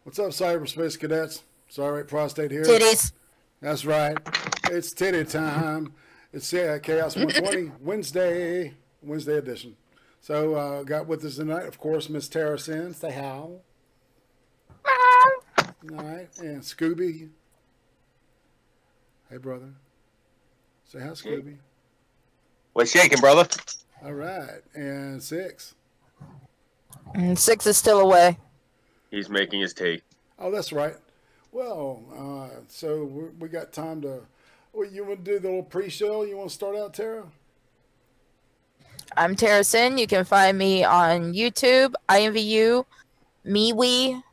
What's up, cyberspace cadets? It's IRATE Prostate here. Titties. That's right. It's titty time. It's Chaos 120 Wednesday edition. So got with us tonight, of course, Miss TerraSynn. Say how. All right, and Scooby. Hey, brother. Say hi, Scooby. What's shaking, brother? All right, and Six. And Six is still away. He's making his tea. Oh, that's right. Well, so we got time to. Well, you want to do the little pre-show? You want to start out, Tara? I'm TerraSynn. You can find me on YouTube, IMVU, MeWe,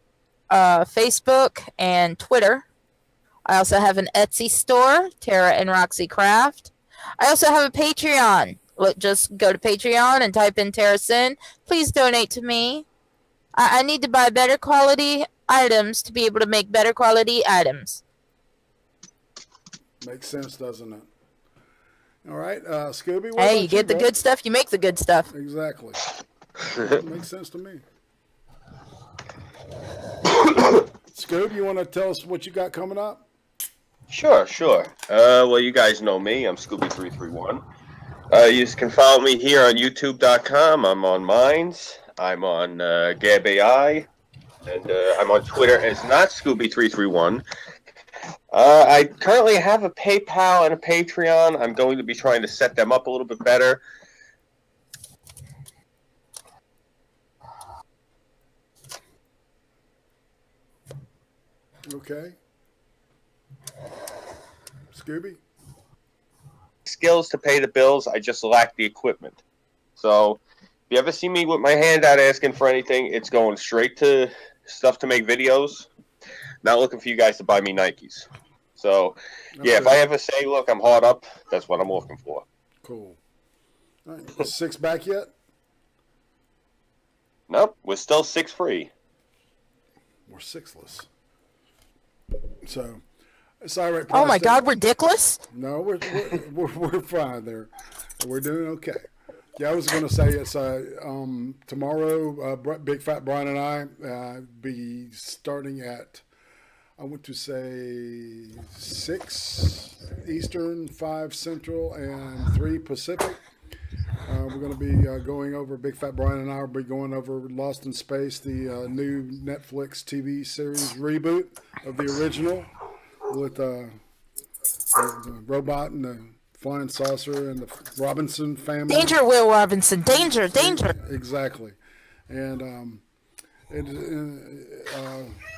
Facebook, and Twitter. I also have an Etsy store, Tara and Roxy Craft. I also have a Patreon. Look, just go to Patreon and type in TerraSynn. Please donate to me. I need to buy better quality items to be able to make better quality items. Makes sense, doesn't it? All right, Scooby. Hey, you get the good stuff, you make the good stuff. Exactly. Makes sense to me. Scoob, you want to tell us what you got coming up? Sure. Well, you guys know me. I'm Scooby331. You can follow me here on YouTube.com. I'm on Minds. I'm on Gameboy. And I'm on Twitter as not Scooby331. I currently have a PayPal and a Patreon. I'm going to be trying to set them up a little bit better. Okay. Scooby? Skills to pay the bills. I just lack the equipment. So if you ever see me with my hand out asking for anything, it's going straight to stuff to make videos. Not looking for you guys to buy me Nikes. So, yeah, if I ever say, look, I'm hard up, that's what I'm looking for. Cool. All right. Six back yet? Nope, we're still 6 free. We're sixless. So, it's all right. Oh my God, we're dickless? No, we're fine there. We're doing okay. Yeah, I was going to say it's tomorrow. Big Fat Brian and I be starting at, I want to say 6 Eastern, 5 Central, and 3 Pacific. We're going to be going over, Big Fat Brian and I will be going over Lost in Space, the new Netflix TV series reboot of the original with the robot and the flying saucer and the Robinson family. Danger, Will Robinson. Danger. Exactly. And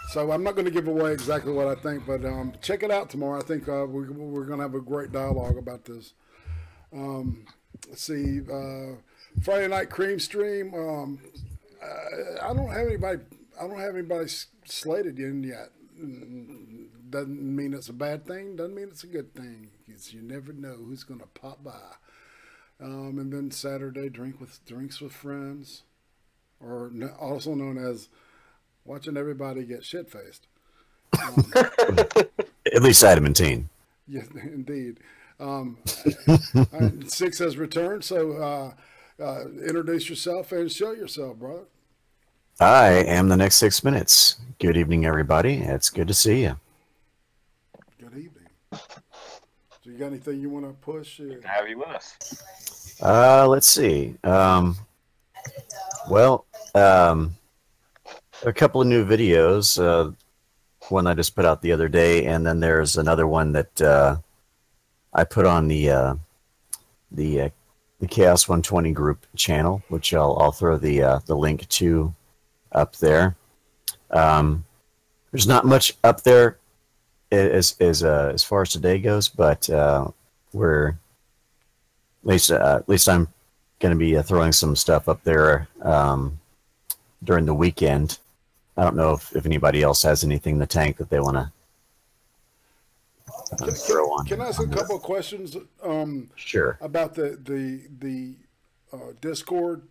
so I'm not going to give away exactly what I think, but check it out tomorrow. I think we're going to have a great dialogue about this. Let's see, Friday Night Cream Stream. I don't have anybody slated in yet. Doesn't mean it's a bad thing. Doesn't mean it's a good thing. You never know who's going to pop by. And then Saturday, drinks with friends, or also known as watching everybody get shit faced. At least adamantine. Yeah, indeed. Six has returned, so introduce yourself and show yourself, brother. I am the next 6 minutes. Good evening, everybody. It's good to see you. Good evening. So you got anything you want to push? Have you with us? Let's see. Well, a couple of new videos. One I just put out the other day, and then there's another one that I put on the Chaos 120 group channel, which I'll throw the link to up there. There's not much up there as far as today goes, but we're at least I'm going to be throwing some stuff up there during the weekend. I don't know if anybody else has anything in the tank that they want to throw on. Can I ask a couple of questions? Sure. About the Discord.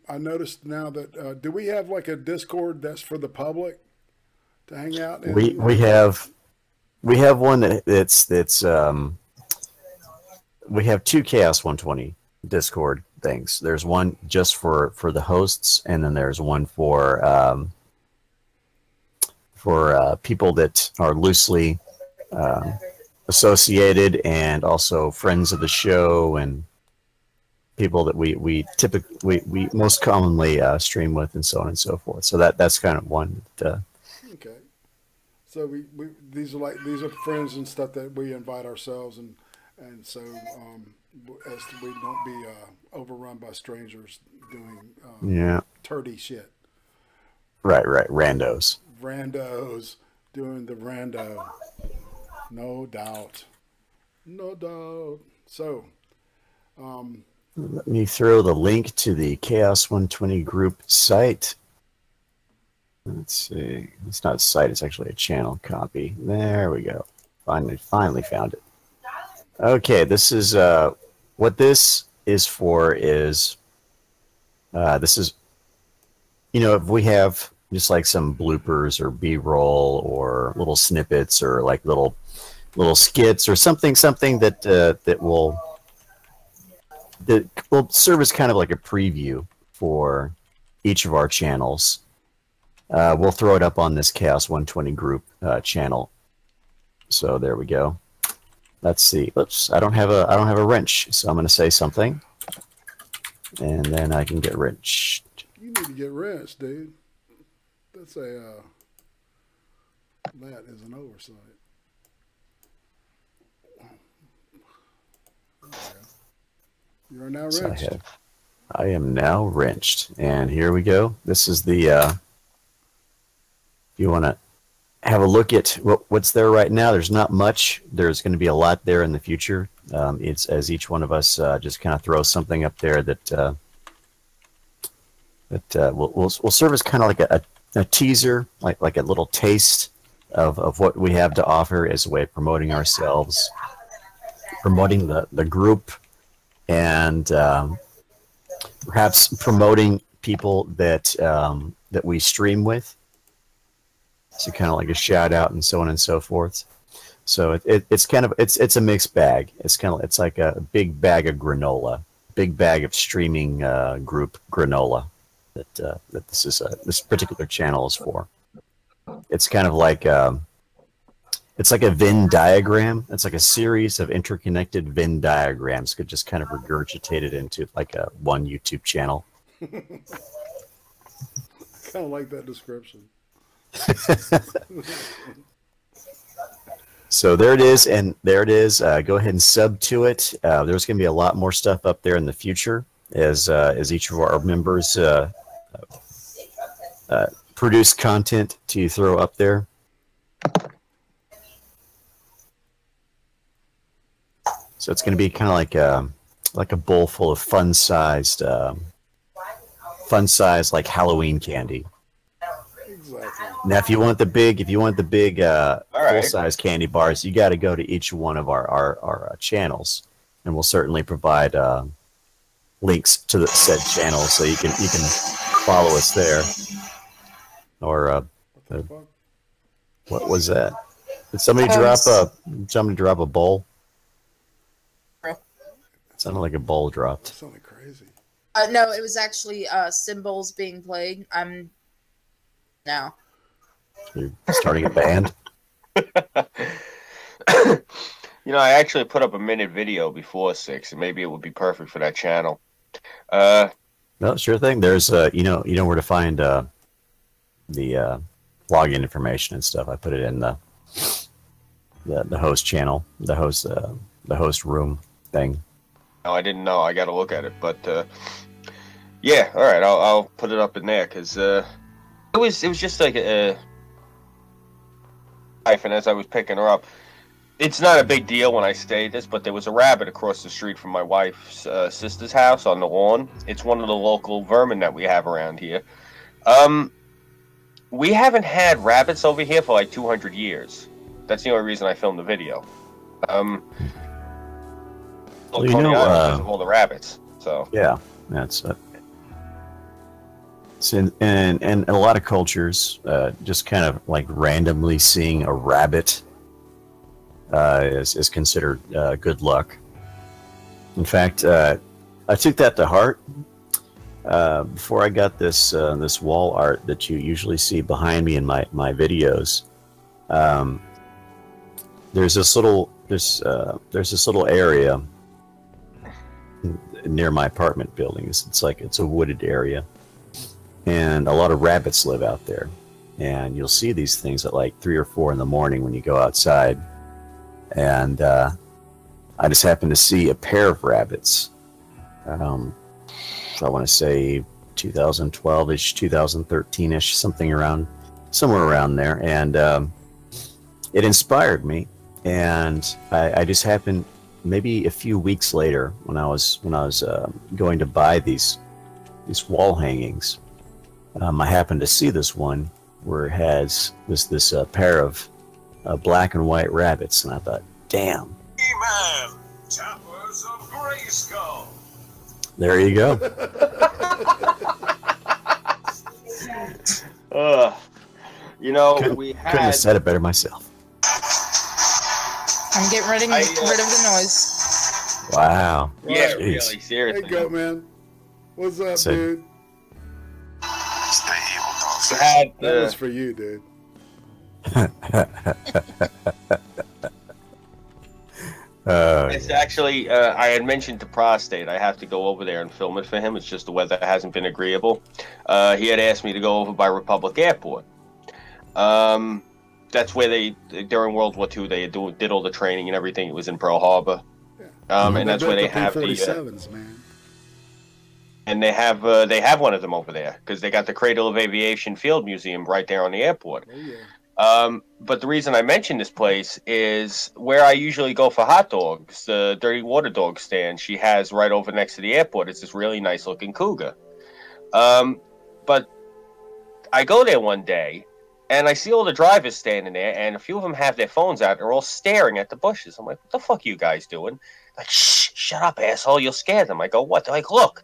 I noticed now that do we have like a Discord that's for the public to hang out in? We have one that's we have 2 Chaos 120 Discord things. There's one just for the hosts, and then there's one for people that are loosely associated and also friends of the show and people that we typically we most commonly stream with and so on and so forth. So that's kind of one. Okay. So these are friends and stuff that we invite ourselves and so as we don't be overrun by strangers doing turdy shit. Right. Randos doing the rando. No doubt. So, let me throw the link to the Chaos 120 group site. Let's see. It's not a site, it's actually a channel copy. There we go. Finally found it. Okay, this is what this is for is this is, you know, if we have just like some bloopers or B-roll or little snippets or like little skits or something that that will serve as kind of like a preview for each of our channels. We'll throw it up on this Chaos 120 group channel. So there we go. Let's see. Oops, I don't have a wrench, so I'm going to say something, and then I can get wrenched. You need to get wrenched, dude. That's that is an oversight. You are now wrenched. I am now wrenched, and here we go. This is the. You want to have a look at what's there right now. There's not much. There's going to be a lot there in the future. It's as each one of us just kind of throws something up there that will serve as kind of like a teaser, like a little taste of what we have to offer as a way of promoting ourselves, promoting the group, and perhaps promoting people that that we stream with. So kind of like a shout out and so on and so forth. So it's kind of it's a mixed bag. It's like a big bag of granola, big bag of streaming group granola that this particular channel is for. It's kind of like it's like a Venn diagram. It's like a series of interconnected Venn diagrams could just kind of regurgitated into like a one YouTube channel. Kind of like that description. So there it is, and there it is. Go ahead and sub to it. There's going to be a lot more stuff up there in the future as each of our members produce content to throw up there. So it's going to be kind of like a bowl full of fun-sized like Halloween candy. Exactly. Now, if you want the big full-size candy bars, you got to go to each one of our channels, and we'll certainly provide links to the said channels so you can follow us there. Or what was that? Did somebody drop a bowl? It sounded like a bowl dropped. That's something crazy. No, it was actually cymbals being played. Now. You're starting a band? You know, I actually put up a minute video before 6, and maybe it would be perfect for that channel. No, sure thing. There's you know where to find the login information and stuff. I put it in the host channel, the host room thing. No, I didn't know. I got to look at it, but yeah, all right, I'll put it up in there because it was just like a life, and as I was picking her up, it's not a big deal when I say this, but there was a rabbit across the street from my wife's sister's house on the lawn. It's one of the local vermin that we have around here. We haven't had rabbits over here for like 200 years. That's the only reason I filmed the video. Well, you know, all the rabbits. So yeah, that's and in a lot of cultures, just kind of like randomly seeing a rabbit is considered good luck. In fact, I took that to heart. before I got this this wall art that you usually see behind me in my videos, there's this little area near my apartment building. It's a wooded area, and a lot of rabbits live out there. And you'll see these things at like 3 or 4 in the morning when you go outside. And I just happened to see a pair of rabbits. I want to say 2012-ish, 2013-ish, somewhere around there. And it inspired me. And I just happened, maybe a few weeks later, when I was going to buy these wall hangings, I happened to see this one where it has this pair of black and white rabbits, and I thought, damn. He-Man, Tappers of Grayskull. There you go. You know, couldn't have said it better myself. I'm getting ready to get rid of the noise. Wow. Yeah, Jeez. really, seriously. Hey, Goat Man. What's up, dude? Stay evil, dogs. That was for you, dude. It's actually, I had mentioned to Prostate, I have to go over there and film it for him. It's just the weather hasn't been agreeable. He had asked me to go over by Republic Airport. That's where during World War II, they did all the training and everything. It was in Pearl Harbor. And that's where they have the P-47s, man. And they have one of them over there because they got the Cradle of Aviation Field Museum right there on the airport. Oh, yeah. But the reason I mention this place is where I usually go for hot dogs. The Dirty Water Dog stand she has right over next to the airport. It's this really nice looking cougar. But I go there one day and I see all the drivers standing there, and a few of them have their phones out. They're all staring at the bushes. I'm like, what the fuck are you guys doing? Like, shh, shut up, asshole. You'll scare them. I go, what? They're like, look.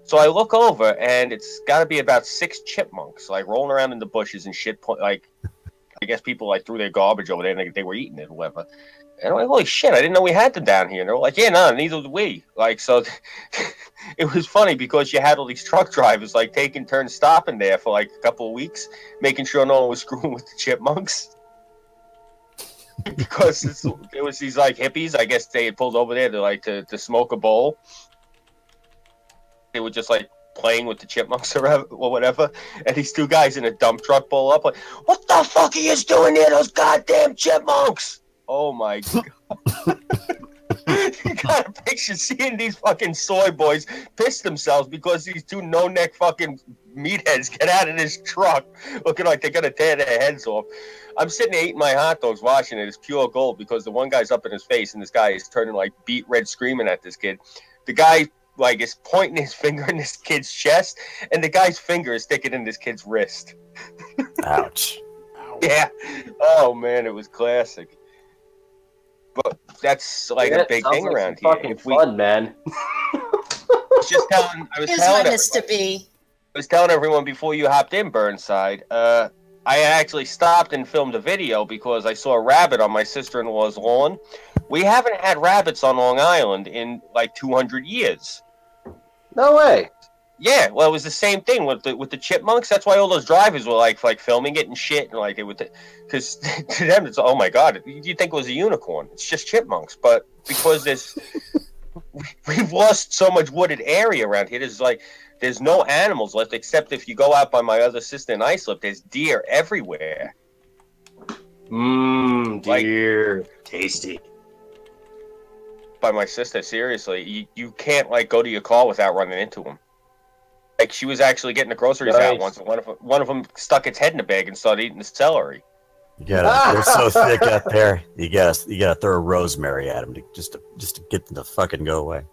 So I look over, and it's got to be about 6 chipmunks, like, rolling around in the bushes and shit. Like, I guess people, like, threw their garbage over there, and they were eating it or whatever. And I'm like, holy shit, I didn't know we had them down here. And they were like, yeah, no, neither did we. Like, so it was funny because you had all these truck drivers, like, taking turns stopping there for, like, a couple of weeks, making sure no one was screwing with the chipmunks. Because there was these, like, hippies, I guess they had pulled over there to smoke a bowl. They were just, like, playing with the chipmunks or whatever. And these 2 guys in a dump truck pull up, like, what the fuck are you doing here, those goddamn chipmunks? Oh, my God. You got a picture seeing these fucking soy boys piss themselves because these 2 no-neck fucking meatheads get out of this truck looking like they're going to tear their heads off. I'm sitting there eating my hot dogs, watching it. It's pure gold because the one guy's up in his face and this guy is turning, like, beet red screaming at this kid. The guy, like, is pointing his finger in this kid's chest, and the guy's finger is sticking in this kid's wrist. Ouch. Yeah. Oh, man, it was classic. But that's like a big thing like around here. Fucking fun, man. I was telling everyone before you hopped in, Burnside. I actually stopped and filmed a video because I saw a rabbit on my sister-in-law's lawn. We haven't had rabbits on Long Island in like 200 years. No way. Yeah, well, it was the same thing with the chipmunks. That's why all those drivers were like filming it and shit, and like because to them it's, oh my god, you think it was a unicorn? It's just chipmunks. But because we've lost so much wooded area around here, there's no animals left except if you go out by my other sister in Islip. There's deer everywhere. Deer, tasty. By my sister, seriously, you can't like go to your car without running into them. Like, she was actually getting the groceries out once, and one of them stuck its head in the bag and started eating the celery. They're so thick out there. You gotta throw rosemary at them just to get them to fucking go away.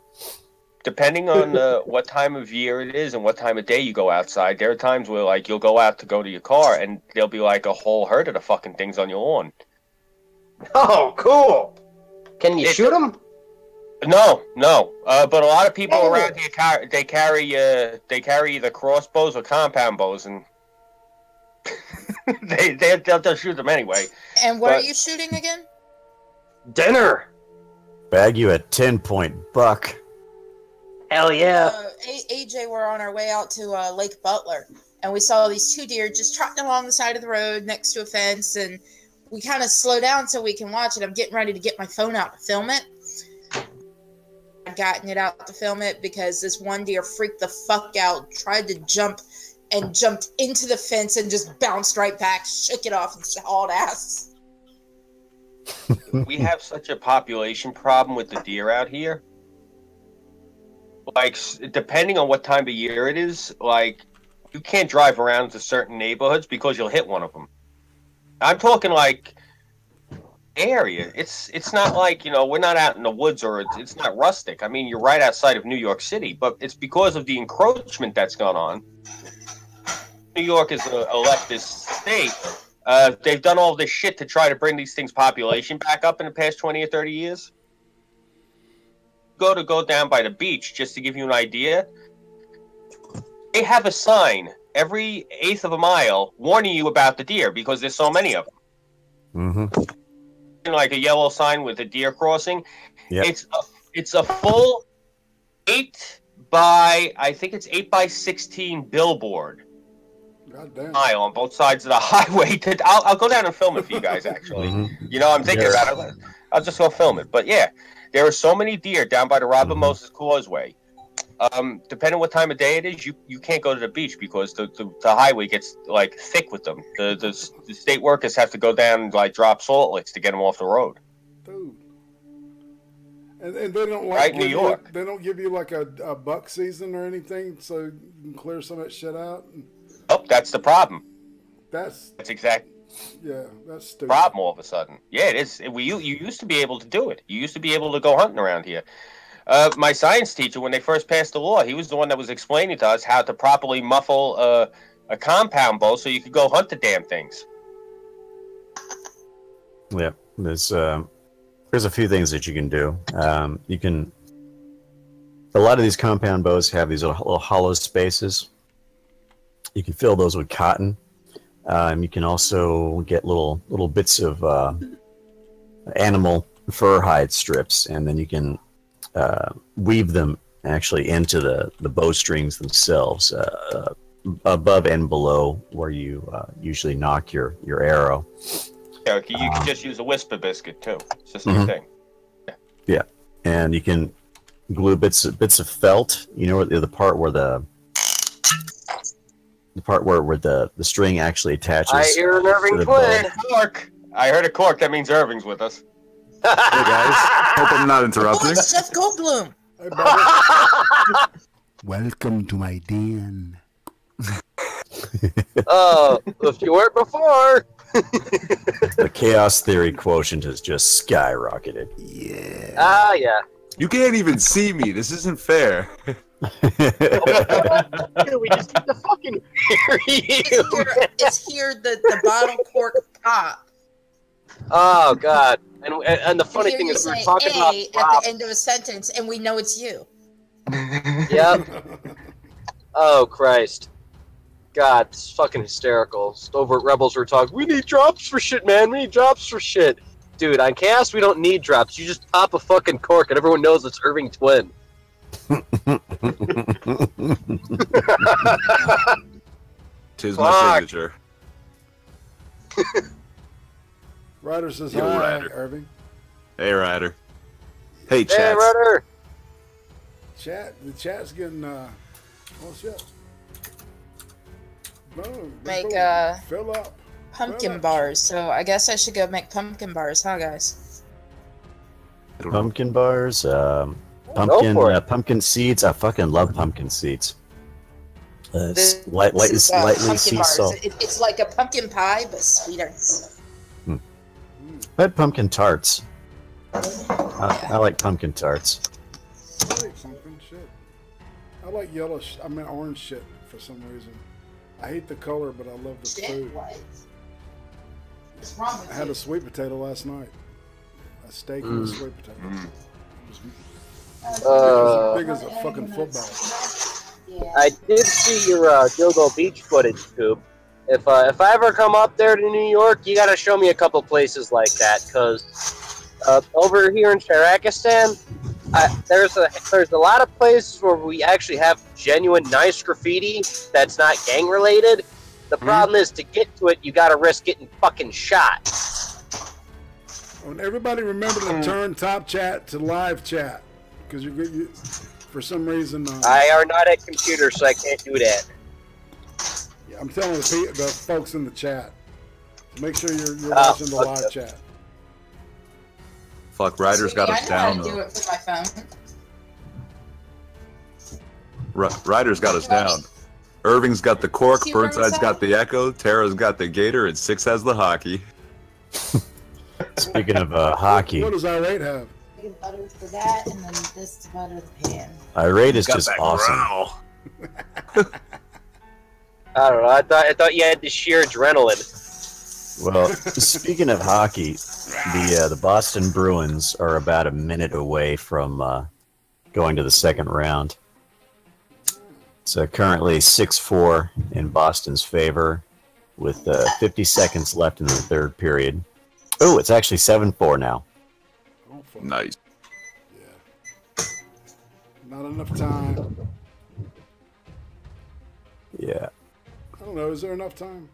Depending on what time of year it is and what time of day you go outside, there are times where like you'll go out to go to your car and there'll be like a whole herd of the fucking things on your lawn. Oh, cool! Can you shoot them? No. But a lot of people around here carry either crossbows or compound bows, and they'll shoot them anyway. And what are you shooting again? Dinner. Bag you a 10-point buck. Hell yeah. AJ were on our way out to Lake Butler, and we saw these 2 deer just trotting along the side of the road next to a fence, and we kind of slow down so we can watch it. I'm getting ready to get my phone out to film it. I've gotten it out to film it because this one deer freaked the fuck out, tried to jump, and jumped into the fence and just bounced right back, shook it off, and hauled ass. We have such a population problem with the deer out here. Like, depending on what time of year it is, like, you can't drive around to certain neighborhoods because you'll hit one of them. I'm talking like area. It's not like, you know, we're not out in the woods or it's not rustic. I mean, you're right outside of New York City, but it's because of the encroachment that's gone on. New York is a leftist state. They've done all this shit to try to bring these things' population back up in the past 20 or 30 years. Go down by the beach, just to give you an idea. They have a sign every 1/8 of a mile warning you about the deer because there's so many of them. Mm-hmm. Like a yellow sign with a deer crossing. Yep. It's a full 8 by 16 billboard. Mile on both sides of the highway. I'll go down and film it for you guys. Actually, you know, I'm thinking about it. I'll just go film it. But yeah, there are so many deer down by the Robert Moses Causeway. Depending on what time of day it is, you can't go to the beach because the highway gets like thick with them. The state workers have to go down and like drop salt licks to get them off the road. Dude. And they don't like right, New York. They don't give you like a buck season or anything, so you can clear some of that shit out. Oh, that's the problem. That's exactly. Yeah, that's stupid. Problem all of a sudden. Yeah, it is. You used to be able to do it. You used to be able to go hunting around here. My science teacher, when they first passed the law, he was the one that was explaining to us how to properly muffle a compound bow so you could go hunt the damn things. Yeah, there's a few things that you can do. You can. A lot of these compound bows have these little hollow spaces. You can fill those with cotton. You can also get little bits of animal fur hide strips, and then you can weave them actually into the bowstrings themselves, above and below where you usually knock your arrow. Yeah, you can just use a whisper biscuit too. It's just the thing. Yeah, and you can glue bits of felt. You know, the part where the string actually attaches. I hear an Irving Twin. Cork. I heard a cork. That means Irving's with us. Hey guys, hope I'm not interrupting. Oh, Jeff Goldblum. Hey, welcome to my den. Oh, if you weren't before. The chaos theory quotient has just skyrocketed. Yeah. Ah, yeah. You can't even see me. This isn't fair. Dude, we just get the fucking hear you. It's here the bottle cork pop. Oh God! And the funny thing is, we're talking about at the end of a sentence, and we know it's you. Yep. Oh Christ! God, it's fucking hysterical. Over at Rebels, we're talking. We need drops for shit, man. We need drops for shit, dude. On Chaos, we don't need drops. You just pop a fucking cork, and everyone knows it's Irving Twin. Tis my signature. Ryder says Yo, hi, Ryder. Irving. Hey, Ryder. Hey, chat. Hey, Ryder. The chat's getting oh shit. No, Make fill up. pumpkin bars. So I guess I should go make pumpkin bars, huh, guys? Pumpkin bars, Go for it. pumpkin seeds. I fucking love pumpkin seeds. This Lightly is, pumpkin sea bars. salt. It's like a pumpkin pie, but sweeter. I had pumpkin tarts. I like pumpkin tarts. I like pumpkin shit. I like yellow. Orange shit for some reason. I hate the color, but I love the food. What's wrong with I had a sweet potato last night. A steak and a sweet potato. It was as big as a fucking football. I did see your Gilgo Beach footage, Coop. If I ever come up there to New York, you gotta show me a couple places like that, because over here in Kazakhstan, there's a lot of places where we actually have genuine nice graffiti that's not gang related. The problem is to get to it, you gotta risk getting fucking shot. And everybody remember to turn top chat to live chat, because you for some reason. I are not at computer, so I can't do that. Yeah, I'm telling the folks in the chat. Make sure you're watching the live chat. Fuck, Ryder's got us down. I know how to do it with my phone. Ryder's got us down. Irving's got the cork, Burnside's got the echo, Tara's got the gator, and Six has the hockey. Speaking of hockey, what does IRATE have? Butter for that, and then this to butter the pan. IRATE is just awesome. I don't know. I thought you had the sheer adrenaline. Well, speaking of hockey, the Boston Bruins are about a minute away from going to the second round. It's currently 6-4 in Boston's favor, with 50 seconds left in the third period. Oh, it's actually 7-4 now. Nice. Yeah. Not enough time. Yeah. I don't know. Is there enough time?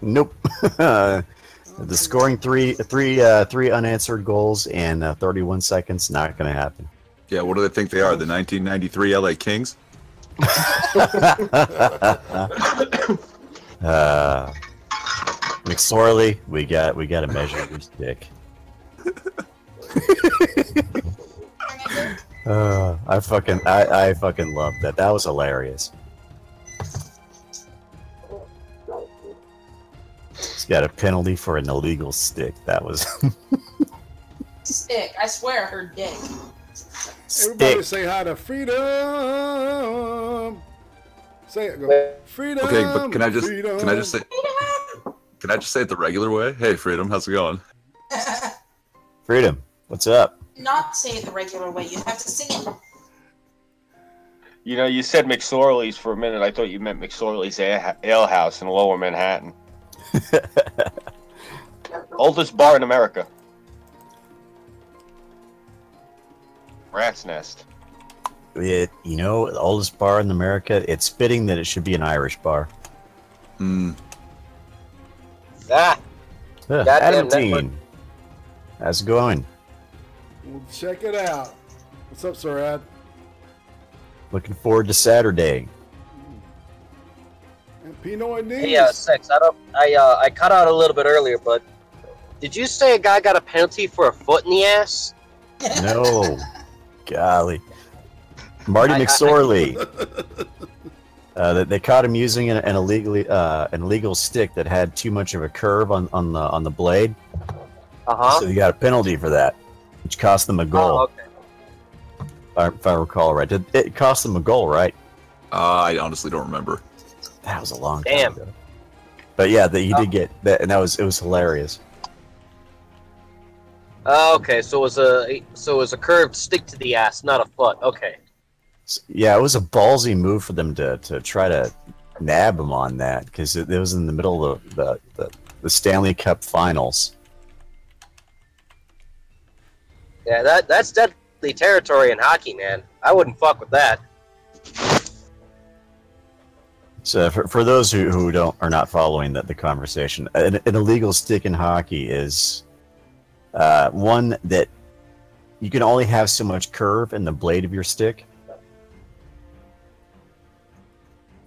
Nope. The scoring three unanswered goals in 31 seconds, not going to happen. Yeah, what do they think they are? The 1993 LA Kings? McSorley, we got to measure your stick. I fucking love that. That was hilarious. He's got a penalty for an illegal stick. That was Stick. I swear I heard dick. Everybody say hi to Freedom. Say it. Go. Freedom. Okay, but can I just say it the regular way? Hey, Freedom, how's it going? Freedom. What's up? Not say it the regular way. You have to sing it. You know, you said McSorley's for a minute. I thought you meant McSorley's Ale House in Lower Manhattan. Oldest bar in America. Rat's Nest. The oldest bar in America. It's fitting that it should be an Irish bar. Adam Teen. How's it going? Well, check it out. What's up, Sir Ad? Looking forward to Saturday. And Pinot Nice. Hey, Sex. I cut out a little bit earlier, but did you say a guy got a penalty for a foot in the ass? No. Golly. Marty McSorley. They caught him using an illegal stick that had too much of a curve on the blade. So he got a penalty for that, which cost them a goal. Oh, okay. If I recall right. It cost them a goal, right? I honestly don't remember. That was a long time ago. But yeah, he did get that, and it was hilarious. Okay, so it was a curved stick to the ass, not a foot. Okay. Yeah, it was a ballsy move for them to try to nab him on that, because it was in the middle of the Stanley Cup Finals. Yeah, that's deadly territory in hockey, man. I wouldn't fuck with that. So for those who are not following the conversation, an illegal stick in hockey is one that you can only have so much curve in the blade of your stick.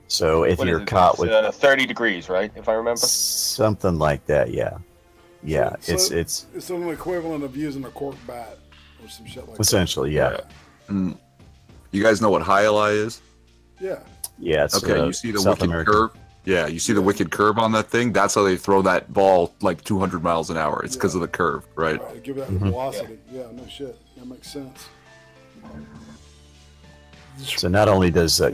So if you're caught with 30 degrees, right? If I remember, something like that, yeah. So it's an equivalent of using a cork bat or some shit like essentially, that. yeah. You guys know what Highlight is? Yeah. Yeah. It's, okay, you see the South wicked America. curve? Yeah, you see the wicked curve on that thing? That's how they throw that ball like 200 miles an hour. It's because of the curve, right? Right, give that velocity. Yeah, no shit. That makes sense. So not only does the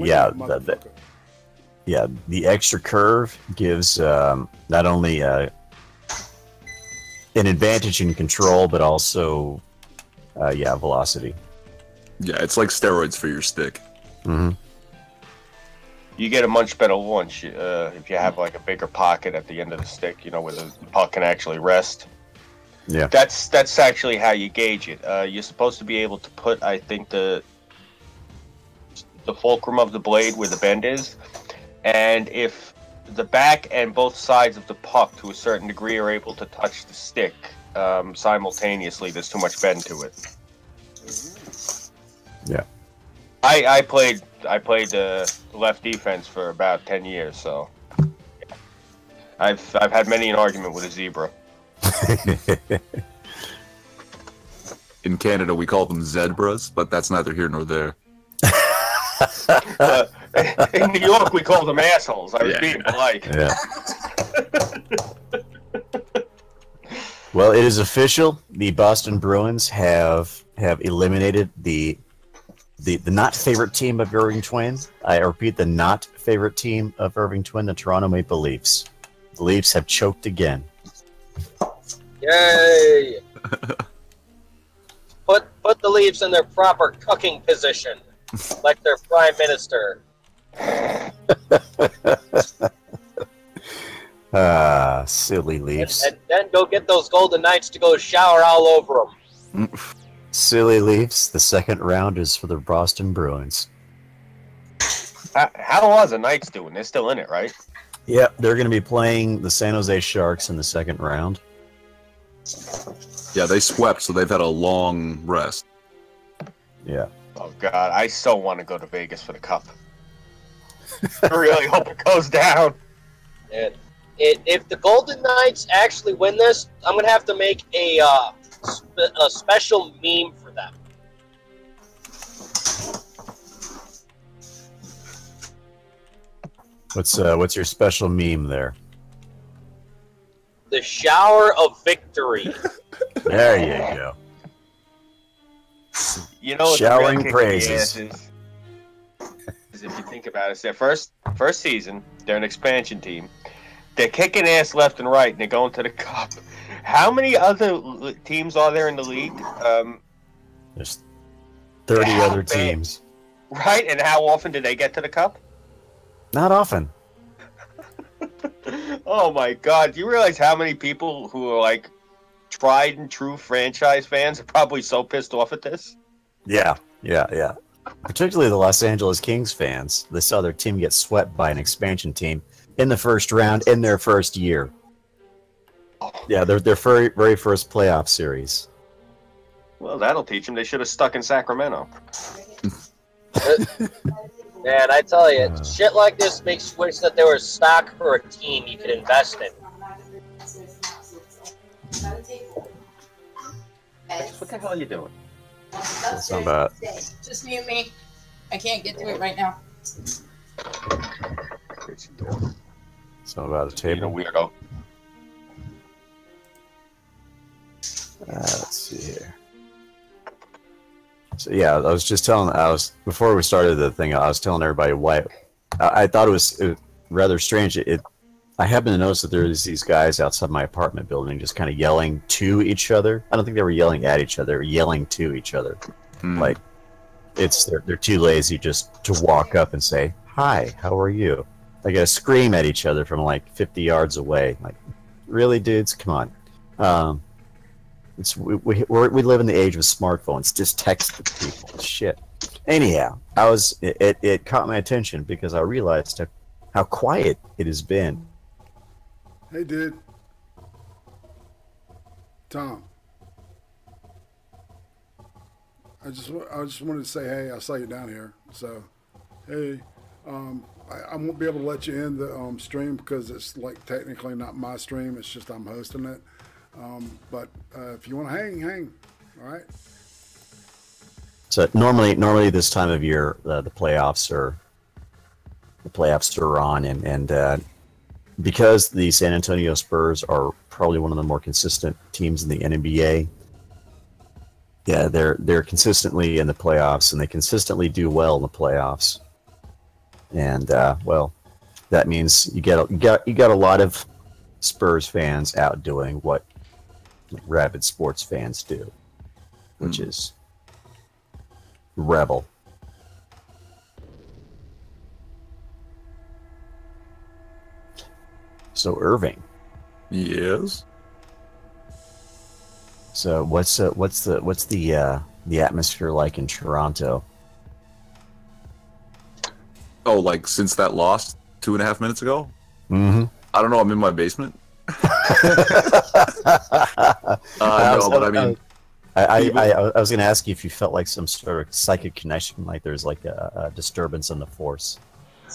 extra curve gives not only an advantage in control, but also velocity. Yeah, it's like steroids for your stick. Mm-hmm. you get a much better launch if you have like a bigger pocket at the end of the stick, where the puck can actually rest. Yeah. That's actually how you gauge it. You're supposed to be able to put, I think, the fulcrum of the blade where the bend is, and if the back and both sides of the puck to a certain degree are able to touch the stick simultaneously, there's too much bend to it. Yeah. I played left defense for about 10 years, so I've had many an argument with a zebra. In Canada, we call them zebras, but that's neither here nor there. In New York, we call them assholes. I was being polite. Yeah. Well, it is official. The Boston Bruins have eliminated the not favorite team of Irving Twin. I repeat, the not favorite team of Irving Twin, the Toronto Maple Leafs. The Leafs have choked again. Yay! Put the Leafs in their proper cucking position, like their prime minister. Silly Leafs. And then go get those Golden Knights to go shower all over them. Silly Leafs. The second round is for the Boston Bruins. How are the Knights doing? They're still in it, right? Yep, they're going to be playing the San Jose Sharks in the second round. Yeah, they swept, so they've had a long rest. Yeah. Oh God, I so want to go to Vegas for the Cup. I really hope it goes down. If the Golden Knights actually win this, I'm going to have to make a special meme for them. What's your special meme there? The shower of victory. There you go. You know, what showering the real kick in the praises. ass is if you think about it, it's their first season. They're an expansion team. They're kicking ass left and right, and they're going to the Cup. How many other teams are there in the league? There's 30 other teams. Right, and how often do they get to the Cup? Not often. Oh my God! Do you realize how many people who are like tried and true franchise fans are probably so pissed off at this? Yeah. Particularly the Los Angeles Kings fans. They saw their team get swept by an expansion team in the first round in their first year. Yeah, their very, very first playoff series. Well, that'll teach them. They should have stuck in Sacramento. Man, I tell you, shit like this makes you wish that there was stock for a team you could invest in. What the hell are you doing? That's not bad. Just mute me. I can't get to it right now. It's not about the Being a table. weirdo. Let's see here. So yeah, I was just telling. Before we started the thing, I was telling everybody why. I thought it was rather strange. I happened to notice that there's these guys outside my apartment building just kind of yelling to each other. I don't think they were yelling at each other; they were yelling to each other. Like they're too lazy just to walk up and say, "Hi, how are you?" They gotta scream at each other from like 50 yards away. Like, really, dudes? Come on. We live in the age of smartphones. Just text people. Shit. Anyhow, it caught my attention because I realized how quiet it has been. Hey, dude. Tom. I just wanted to say, hey, I saw you down here. So, hey, I won't be able to let you in the stream because it's like technically not my stream. It's just I'm hosting it. But if you want to hang, all right. So normally this time of year, the playoffs are on, and because the San Antonio Spurs are probably one of the more consistent teams in the NBA. Yeah, they're consistently in the playoffs, and they consistently do well in the playoffs. And well, that means you got a lot of Spurs fans out doing what rabid sports fans do, which is rebel. So Irving, Yes. So what's the atmosphere like in Toronto? Oh, like since that loss 2.5 minutes ago? Mm-hmm. I don't know. I'm in my basement. No, but I mean, I was going to ask you if you felt like some sort of psychic connection, like there's like a disturbance in the force.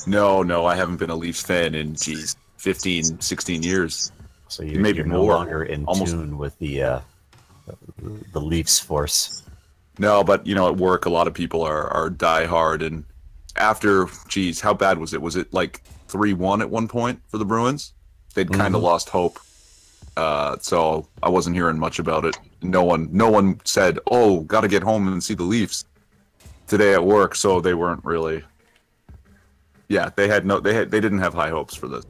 no, I haven't been a Leafs fan in 15, 16 years. So you're Maybe no more. longer in tune with the Leafs force. No, but you know, at work, a lot of people are diehard, and after, geez, how bad was it? Was it like 3-1 at one point for the Bruins? They'd kind of lost hope. So I wasn't hearing much about it. No one said, "Oh, got to get home and see the Leafs today at work." So they weren't really. Yeah, they didn't have high hopes for this.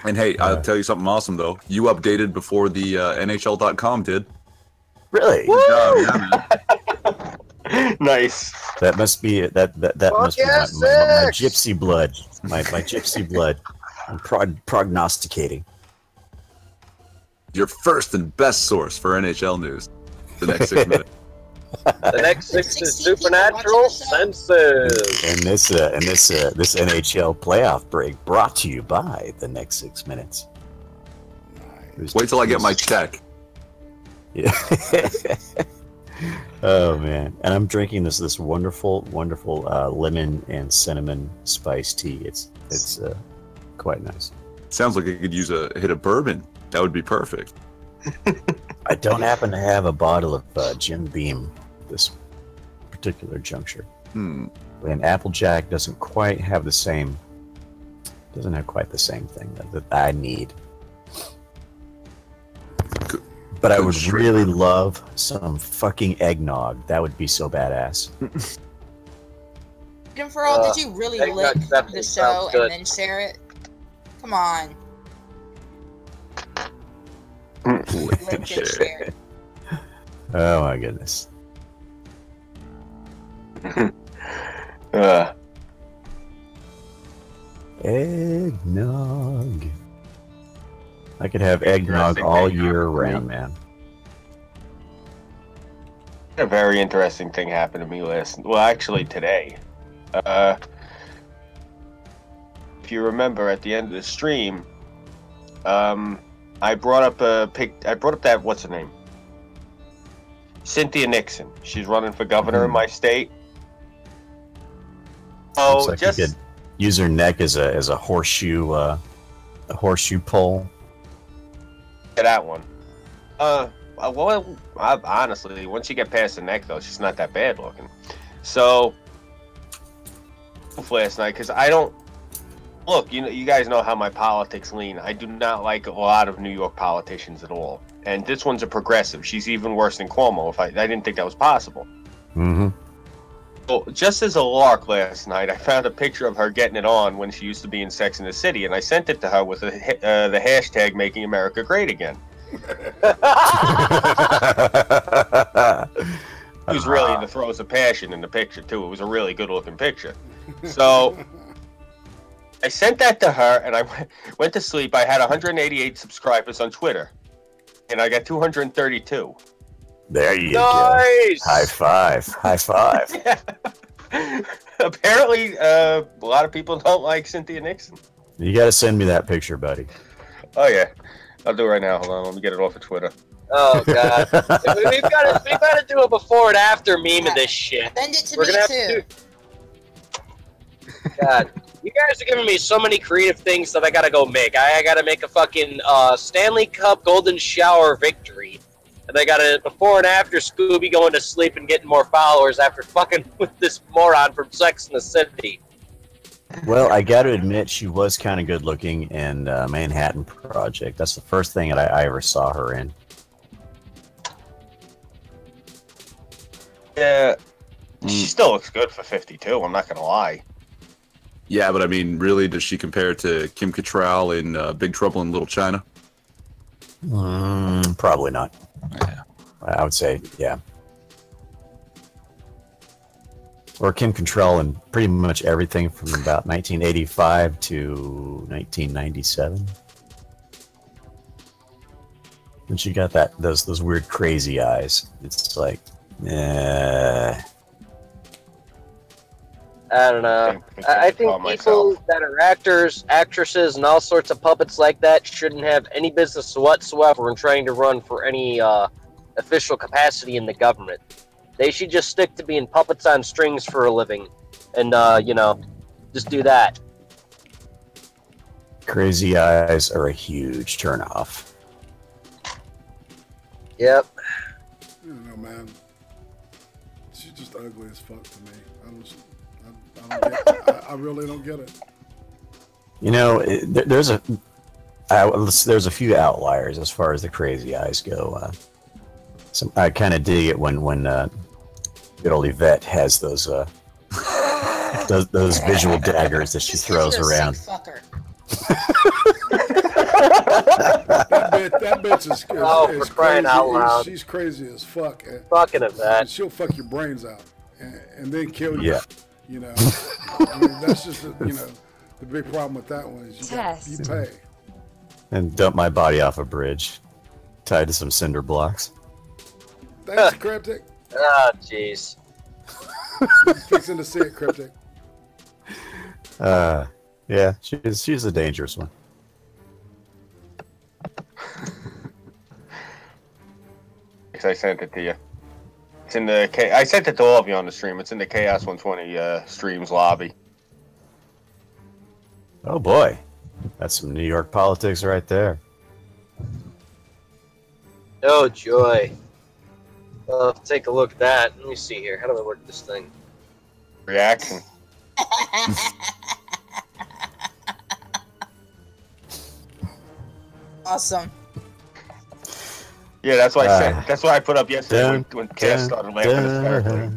And hey, I'll tell you something awesome though. You updated before the NHL.com did. Really? Yeah, man. Nice. That must be that must be my gypsy blood. My gypsy blood. I'm prognosticating. Your first and best source for NHL news. The next 6 minutes. The next 6 is supernatural senses. And this NHL playoff break brought to you by the next 6 minutes. Wait till I get my check. Yeah. Oh man! And I'm drinking this wonderful lemon and cinnamon spiced tea. It's quite nice. Sounds like I could use a hit of bourbon. That would be perfect. I don't happen to have a bottle of Jim Beam at this particular juncture. And Applejack doesn't quite have the same. Doesn't have quite the same thing that I need. But I would really love some fucking eggnog. That would be so badass. Jim Farrell, did you really eggnog lick definitely the sounds show good. and then share it? Come on. Lick and share it. Oh my goodness. Eggnog. I could have eggnog all year round, man. A very interesting thing happened to me actually today. If you remember at the end of the stream, I brought up that, what's her name? Cynthia Nixon. She's running for governor in my state. Oh, Looks like just you could use her neck as a horseshoe pole. that one. Well, honestly, once you get past the neck, though, she's not that bad looking. So, last night, because I don't look. You guys know how my politics lean. I do not like a lot of New York politicians at all, and this one's a progressive. She's even worse than Cuomo. I didn't think that was possible. Mm-hmm. So, just as a lark last night, I found a picture of her getting it on when she used to be in Sex and the City, and I sent it to her with the hashtag "Making America Great Again." He was really in the throes of passion in the picture too. It was a really good looking picture. So I sent that to her, and I went to sleep. I had 188 subscribers on Twitter, and I got 232. There you Nice! go. High five. High five. Apparently, a lot of people don't like Cynthia Nixon. You got to send me that picture, buddy. Oh yeah, I'll do it right now. Hold on, let me get it off of Twitter. Oh god, we've got to do a before and after meme of this shit. Send it to We're me gonna have too. to God, you guys are giving me so many creative things that I gotta go make. I gotta make a fucking Stanley Cup Golden Shower victory, and I gotta before and after Scooby going to sleep and getting more followers after fucking with this moron from Sex and the City. Well, I got to admit, she was kind of good looking in Manhattan Project. That's the first thing that I ever saw her in. Yeah, she still looks good for 52. I'm not gonna lie. Yeah, but I mean, really, does she compare to Kim Cattrall in Big Trouble in Little China? Probably not. Yeah. I would say, yeah. Or Kim Cattrall in pretty much everything from about 1985 to 1997. And she got those weird crazy eyes. It's like, I don't know. I think people that are actors, actresses, and all sorts of puppets like that shouldn't have any business whatsoever in trying to run for any official capacity in the government. They should just stick to being puppets on strings for a living, and just do that. Crazy eyes are a huge turnoff. Yep. I don't know, man. She's just ugly as fuck to me. I don't get it. I really don't get it. You know, there's a few outliers as far as the crazy eyes go. I kind of dig it when good old Yvette has those visual daggers that she throws around. that bitch is for crying crazy. out loud. She's crazy as fuck. Fucking Yvette. She'll fuck your brains out and then kill you. Yeah. You know, I mean, that's just the big problem with that one is you pay. And dump my body off a bridge, tied to some cinder blocks. Thanks, Cryptic. Oh, jeez. Fixing to see it, Cryptic. Yeah, she's a dangerous one. I sent it to you. It's in the I sent it to all of you on the stream. It's in the Chaos 120 streams lobby. Oh boy, that's some New York politics right there. Oh joy. Well, take a look at that. Let me see here. How do I work this thing? Reaction. Awesome. Yeah, that's why I said. That's why I put up yesterday when Cass started laughing hysterically.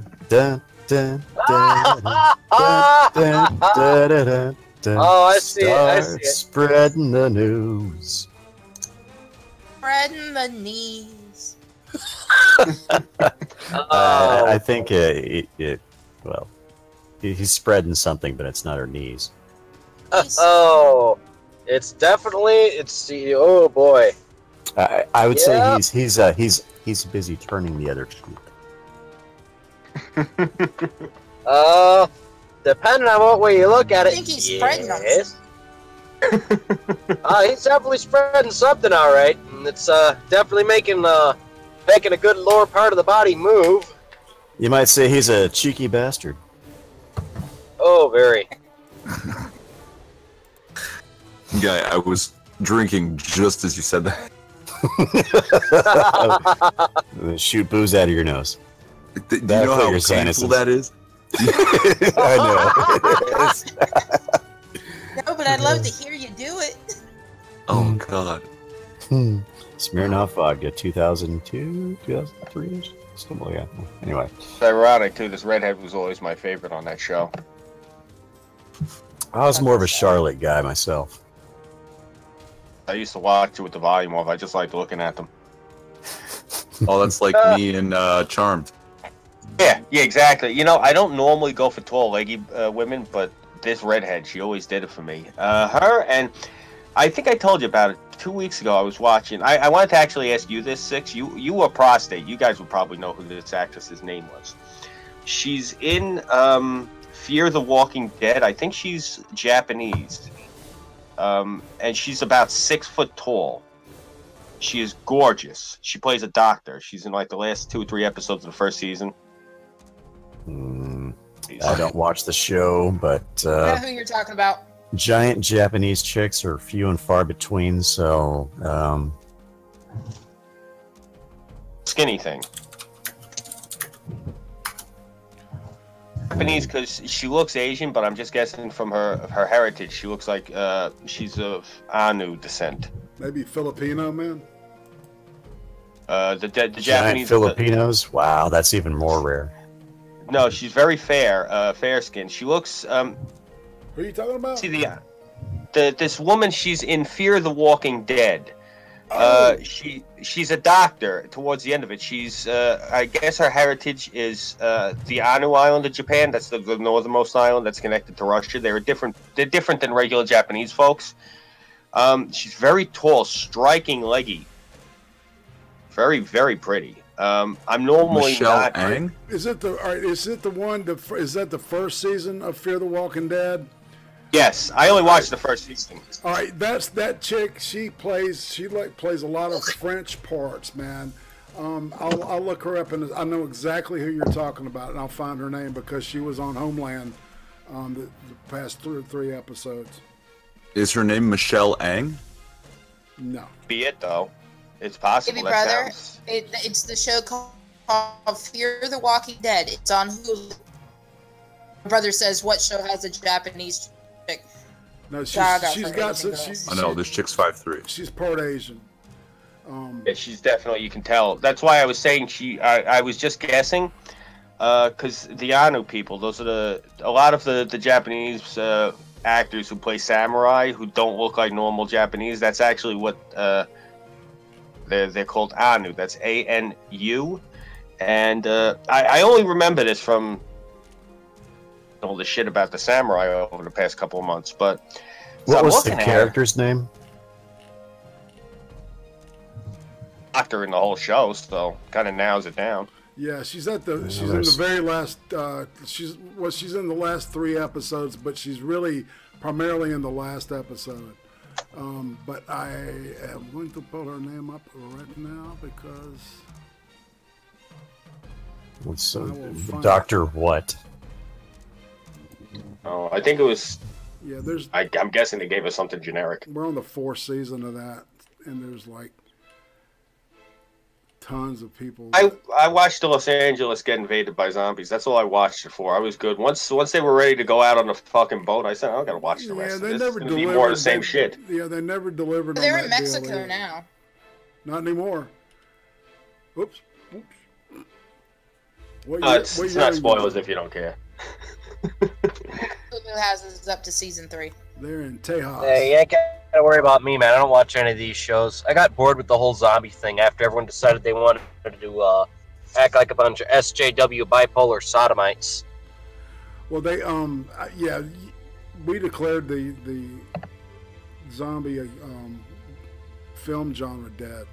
Oh, I see it. I see it. Spreading the news. Spreading the knees. I think he's spreading something, but it's not her knees. Oh, it's definitely oh boy. I would say he's busy turning the other cheek. Depending on what way you look at it, I think he's spreading them. He's definitely spreading something, all right. And it's definitely making a good lower part of the body move. You might say he's a cheeky bastard. Oh, very. Guy, I was drinking just as you said that. Shoot booze out of your nose. Do you know how painful that is? I know. No, but I'd love to hear you do it. Oh God. Smirnoff Vodka, 2002, 2003, something like that. Anyway, It's ironic too. This redhead was always my favorite on that show. I was more of a Charlotte guy myself. I used to watch it with the volume off. I just liked looking at them. Oh, that's like me and Charmed. Yeah, exactly. You know, I don't normally go for tall, leggy women, but this redhead, she always did it for me. Her, and I think I told you about it 2 weeks ago. I was watching. I wanted to actually ask you this, Six. You were Prostate. You guys would probably know who this actress's name was. She's in Fear the Walking Dead. I think she's Japanese. And she's about 6 foot tall. She is gorgeous. She plays a doctor. She's in like the last 2 or 3 episodes of the first season. I don't watch the show, but I know who you're talking about. giant Japanese chicks are few and far between, so Skinny thing. Japanese because she looks Asian, but I'm just guessing from her heritage. She looks like she's of Hanu descent. Maybe Filipino, man. The giant Japanese Filipinos. Wow, that's even more rare. No, she's very fair, fair skinned. She looks. Who are you talking about? See this woman. She's in Fear the Walking Dead. She's a doctor. Towards the end of it, she's. I guess her heritage is the Hanu Island of Japan. That's the northernmost island that's connected to Russia. They're different than regular Japanese folks. She's very tall, striking leggy. Very, very pretty. I'm normally Michelle not. Ang? Is it the? All right, is it the one? Is that the first season of Fear the Walking Dead? Yes, I only watched the first season. All right, that's that chick. She plays a lot of French parts, man. I'll look her up and I know exactly who you're talking about, and I'll find her name because she was on Homeland the past three episodes. Is her name Michelle Ang? No. Be it though. It's possible. Baby That brother, sounds- it's the show called Fear the Walking Dead. It's on Hulu. My brother says, what show has a Japanese chick? No, she's Gaga got from some. Invincible. I know, this chick's 5'3". She's part Asian. Yeah, she's definitely. You can tell. That's why I was saying she. I was just guessing, because the Hanu people. Those are a lot of the Japanese actors who play samurai who don't look like normal Japanese. That's actually what they're called Hanu. That's ANU, and I only remember this from all the shit about the samurai over the past couple of months. But What I'm was the looking at character's name? Doctor in the whole show, so kind of narrows it down. Yeah, she's in the very last. She's in the last 3 episodes, but she's really primarily in the last episode. But I am going to pull her name up right now because What's I will find Doctor what? Oh, I think it was. yeah, there's I'm guessing they gave us something generic. we're on the 4th season of that, and there's like tons of people. I watched Los Angeles get invaded by zombies. That's all I watched it for. I was good. Once they were ready to go out on the fucking boat, I said, I gotta watch the rest of they this. never It's gonna be delivered. more of the same shit. Yeah, they never delivered. They're on in that Mexico deal either. now. Not anymore. Oops. What It's not spoilers if you don't care. Hulu has us up to season 3. They're in Tejas. Hey, you ain't gotta worry about me, man. I don't watch any of these shows. I got bored with the whole zombie thing after everyone decided they wanted to act like a bunch of SJW bipolar sodomites. Well, they yeah, we declared the zombie film genre dead.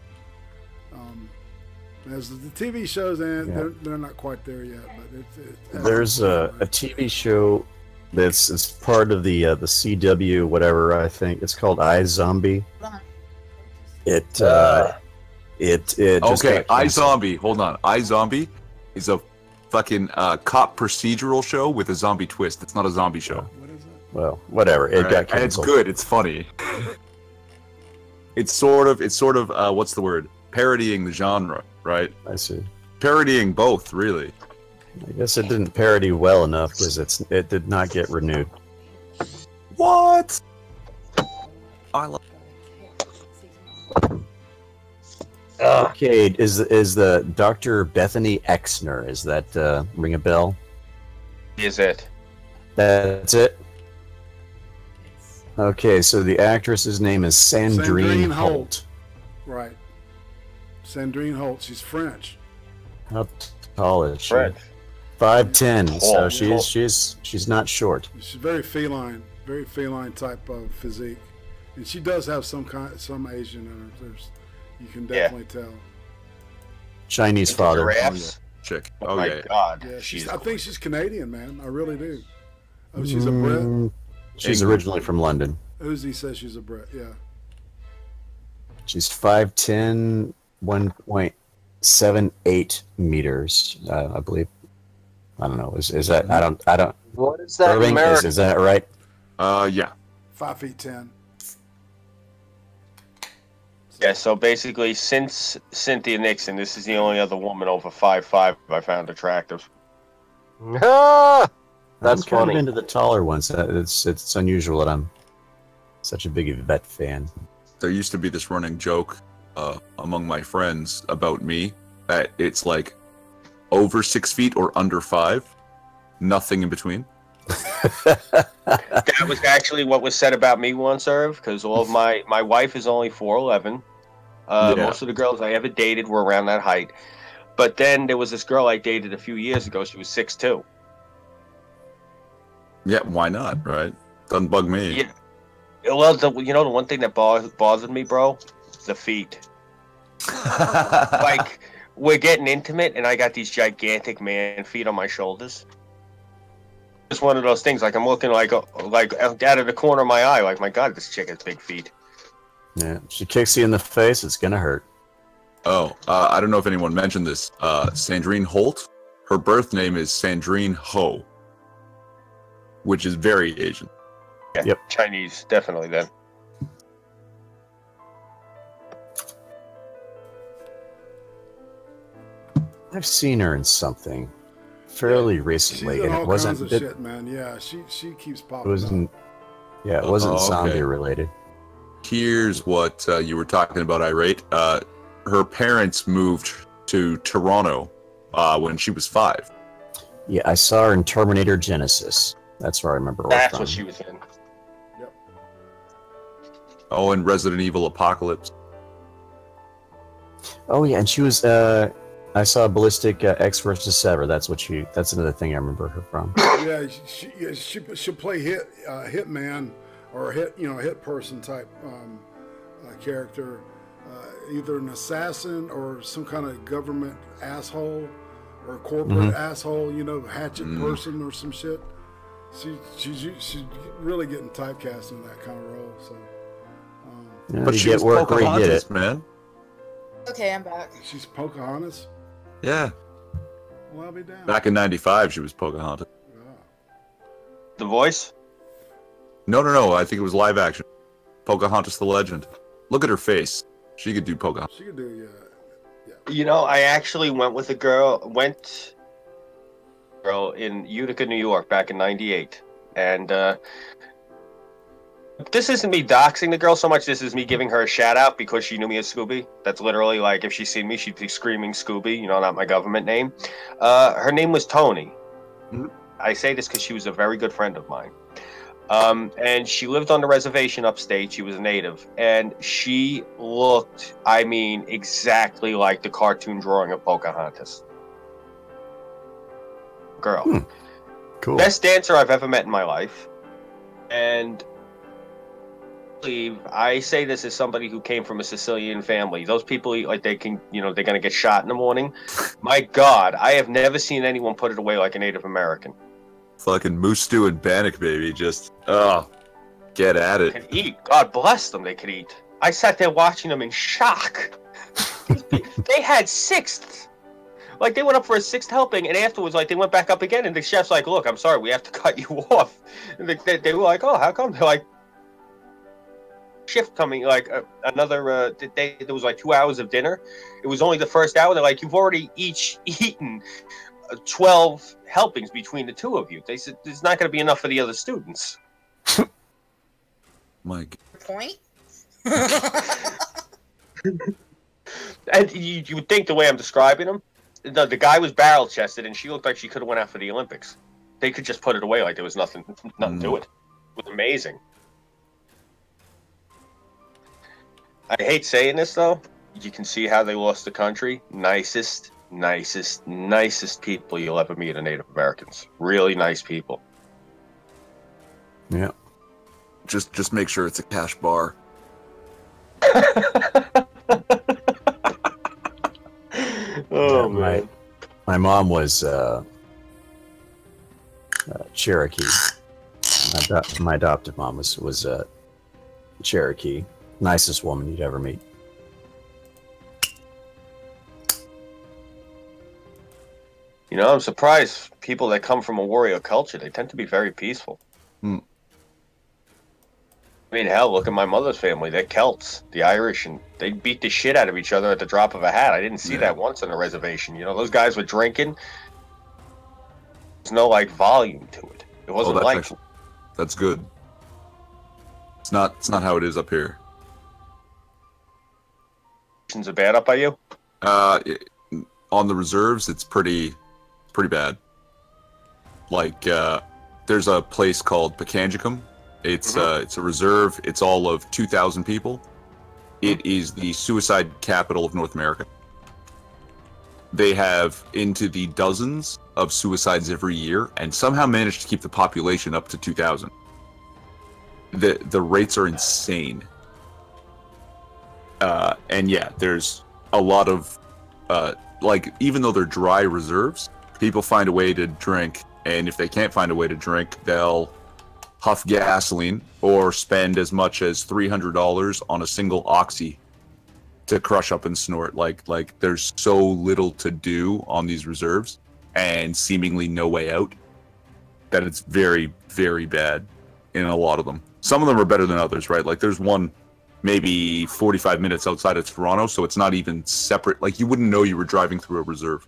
As the TV shows, they're not quite there yet, but it's There's a TV show it's part of the CW whatever, I think it's called iZombie. It just Okay, got canceled. iZombie. Hold on. iZombie is a fucking cop procedural show with a zombie twist. It's not a zombie show. what is it? Well, whatever. It got And it's canceled. good. It's funny. It's sort of what's the word? Parodying the genre, right? I see. Parodying both, really. I guess it didn't parody well enough because it did not get renewed. What? I love. Okay, is the Dr. Bethany Exner? Is that ring a bell? Is it? That's it. Okay, so the actress's name is Sandrine Sandrine Holt. Holt. Right. Sandrine Holt. She's French. How tall is she? French. 5'10", so Oh, she's not short. She's very feline type of physique, and she does have some Asian in her. You can definitely tell. Chinese father. Giraffes? Chick. Oh, Oh, my yeah. god. Yeah, She's I think she's Canadian, man. I really do. Oh, she's a Brit. She's England. originally from London. Uzi says she's a Brit. Yeah. She's 5'10", 1.78 meters, I believe. I don't know. Is that I don't. What is that in Irving, American? is that right? Yeah. 5'10". Yeah, so basically, since Cynthia Nixon, this is the only other woman over 5'5" I found attractive. Ah, that's I'm kind funny. of into the taller ones. It's unusual that I'm such a big vet fan. There used to be this running joke among my friends about me that it's like over 6 feet or under 5, nothing in between. That was actually what was said about me once, Irv, because all of my wife is only 4'11". Yeah. Most of the girls I ever dated were around that height. But then there was this girl I dated a few years ago. She was 6'2". Yeah, why not, right? Doesn't bug me. Yeah. Well, the one thing that bothered me, bro, the feet. Like, we're getting intimate, and I got these gigantic man feet on my shoulders. It's one of those things. Like, I'm looking like out of the corner of my eye. Like, my God, this chick has big feet. Yeah, she kicks you in the face. It's gonna hurt. Oh, I don't know if anyone mentioned this. Sandrine Holt. Her birth name is Sandrine Ho, which is very Asian. Yeah, Yep. Chinese, definitely then. I've seen her in something fairly recently, She's in and all it wasn't. kinds of shit, man. Yeah, she keeps It popping wasn't. up. Yeah, it wasn't okay. zombie related. Here's what you were talking about, Irate. Her parents moved to Toronto when she was 5. Yeah, I saw her in Terminator Genesis. That's where I remember her That's from. what she was in. Oh, and Resident Evil Apocalypse. Oh yeah, and she was. I saw Ballistic X versus Sever. That's what she. That's another thing I remember her from. Yeah, she'll play hitman or hit person type character, either an assassin or some kind of government asshole or corporate asshole. Hatchet person or some shit. She's really getting typecast in that kind of role. So, Yeah, But you she get was work where you get Pocahontas, it. man. Okay, I'm back. she's Pocahontas. Yeah. Well, I'll be down. Back in '95, she was Pocahontas. The voice? No. I think it was live action. Pocahontas the Legend. Look at her face. She could do Pocahontas. She could do, I actually went with a girl in Utica, New York back in '98. And this isn't me doxing the girl so much. This is me giving her a shout out because she knew me as Scooby. That's literally like if she'd seen me, she'd be screaming Scooby, not my government name. Her name was Tony. Mm-hmm. I say this because she was a very good friend of mine. And she lived on the reservation upstate. She was a native. And she looked, exactly like the cartoon drawing of Pocahontas. Girl. Cool. Best dancer I've ever met in my life. And I say this as somebody who came from a Sicilian family. Those people eat like they can, they're going to get shot in the morning. My God, I have never seen anyone put it away like a Native American. Fucking moose stew and bannock, baby. Just, get at They it. could eat. God bless them, they could eat. I sat there watching them in shock. They had 6th. Like, they went up for a 6th helping, and afterwards, like, they went back up again, and the chef's like, look, I'm sorry, we have to cut you off. And they were like, oh, how come? They're like, shift coming, like, another, there was like 2 hours of dinner. It was only the first hour. They're like, you've already each eaten 12 helpings between the 2 of you. They said, there's not going to be enough for the other students. Mike. Point? And you would think the way I'm describing them, the guy was barrel chested, and she looked like she could have went out for the Olympics. They could just put it away like there was nothing to it. It was amazing. I hate saying this though. You can see how they lost the country. Nicest people you'll ever meet are Native Americans. Really nice people. Yeah. Just make sure it's a cash bar. Oh Yeah, man. My mom was Cherokee. My adoptive mom was Cherokee. Nicest woman you'd ever meet. I'm surprised people that come from a warrior culture, they tend to be very peaceful. Hell, look at my mother's family. They're Celts, the Irish, and they beat the shit out of each other at the drop of a hat. I didn't see that once on the reservation. Those guys were drinking. There's no, volume to it. It wasn't That's good. It's not how it is up here. Are bad up by you? On the reserves, it's pretty bad. Like, there's a place called Pekanjicum. It's a reserve. It's all of 2,000 people. It is the suicide capital of North America. They have into the dozens of suicides every year, and somehow managed to keep the population up to 2,000. The rates are insane. And yeah, there's a lot of, like, even though they're dry reserves, people find a way to drink. And if they can't find a way to drink, they'll huff gasoline or spend as much as $300 on a single oxy to crush up and snort. Like there's so little to do on these reserves and seemingly no way out that it's very, very bad in a lot of them. Some of them are better than others, right? Like there's one maybe 45 minutes outside of Toronto, so it's not even separate. Like you wouldn't know you were driving through a reserve.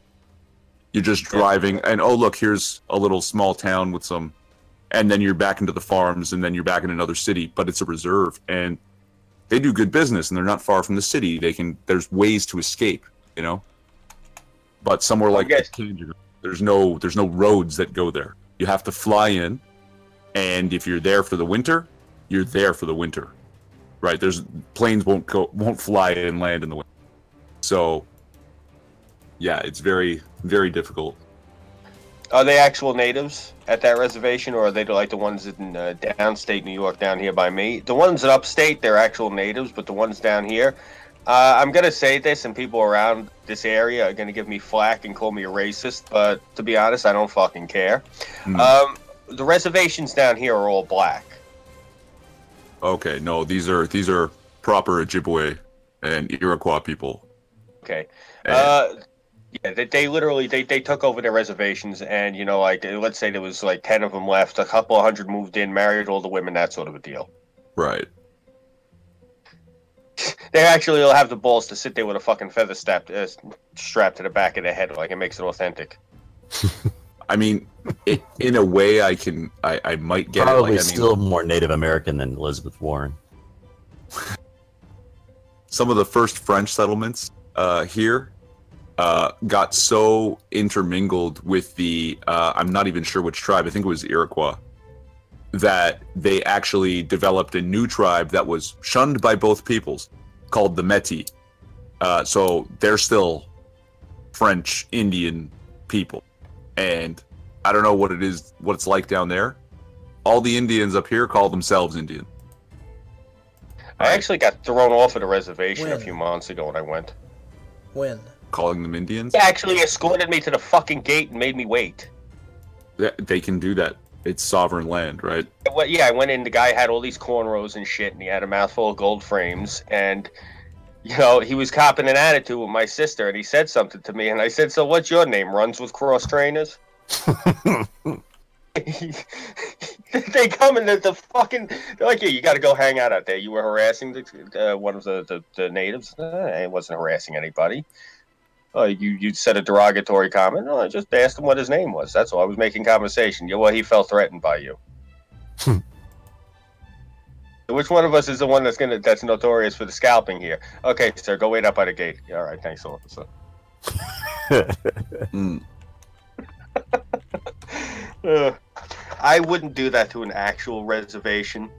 You're just driving and, oh, look, here's a little small town with some, and then you're back into the farms, and then you're back in another city, but it's a reserve, and they do good business, and they're not far from the city. There's ways to escape, you know? But somewhere like Canada, there's no roads that go there. You have to fly in, and if you're there for the winter, you're there for the winter, right? Planes won't fly and land in the winter. So, yeah, it's very, very difficult. Are they actual natives at that reservation, or are they like the ones in downstate New York down here by me? The ones in upstate, they're actual natives, but the ones down here, I'm going to say this, and people around this area are going to give me flack and call me a racist, but to be honest, I don't fucking care. The reservations down here are all black. Okay, no, these are proper Ojibwe and Iroquois people. Okay. Yeah, they literally took over their reservations, and you know, like let's say there was like 10 of them left, a couple 100 moved in, married all the women, that sort of a deal. Right. They actually will have the balls to sit there with a fucking feather strapped to the back of their head, like it makes it authentic. I mean, in a way, I might get probably it. Like, still more Native American than Elizabeth Warren. Some of the first French settlements here got so intermingled with the I'm not even sure which tribe. I think it was Iroquois. That they actually developed a new tribe that was shunned by both peoples, called the Métis. So they're still French Indian people, and I don't know what it's like down there. All the Indians up here call themselves Indian. I actually got thrown off at a reservation a few months ago when I went. When? Calling them Indians? They actually escorted me to the fucking gate and made me wait. They can do that. It's sovereign land, right? Well, yeah, I went in, the guy had all these cornrows and shit, and he had a mouthful of gold frames, and, you know, he was copping an attitude with my sister, and he said something to me, and I said, so what's your name? Runs with cross trainers? They come and they're like, yeah, you got to go hang out there. You were harassing one of the natives? I wasn't harassing anybody. Oh, you said a derogatory comment? No, I just asked him what his name was. That's all. I was making conversation. Yeah, well, he felt threatened by you. Which one of us is the one that's notorious for the scalping here? Okay, sir, go wait up by the gate. Yeah, all right, thanks, officer. I wouldn't do that to an actual reservation.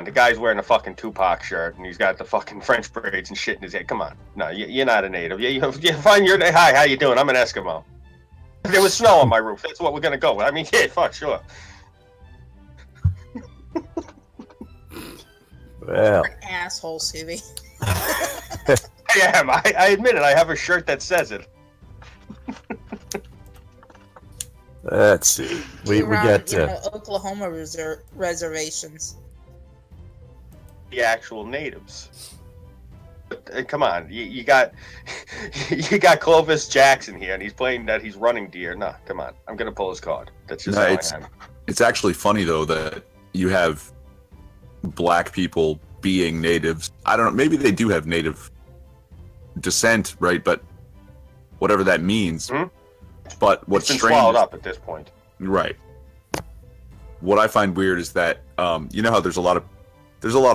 The guy's wearing a fucking Tupac shirt, and he's got the fucking French braids and shit in his head. Come on. No, you're not a native. You find your... Hi, how you doing? I'm an Eskimo. There was snow on my roof. That's what we're going to go with. I mean, yeah, fuck, sure. Well. Asshole, Suvi. I am. I admit it. I have a shirt that says it. Let's see. We got Oklahoma reservations. The actual natives. But, come on, you got Clovis Jackson here, and he's playing that he's running deer. No, come on, I'm gonna pull his card. That's just how I am. It's actually funny though that you have black people being natives. I don't know. Maybe they do have native descent, right? But whatever that means. Mm-hmm. But what's strange? It's been swallowed up at this point. Right. What I find weird is that you know how there's a lot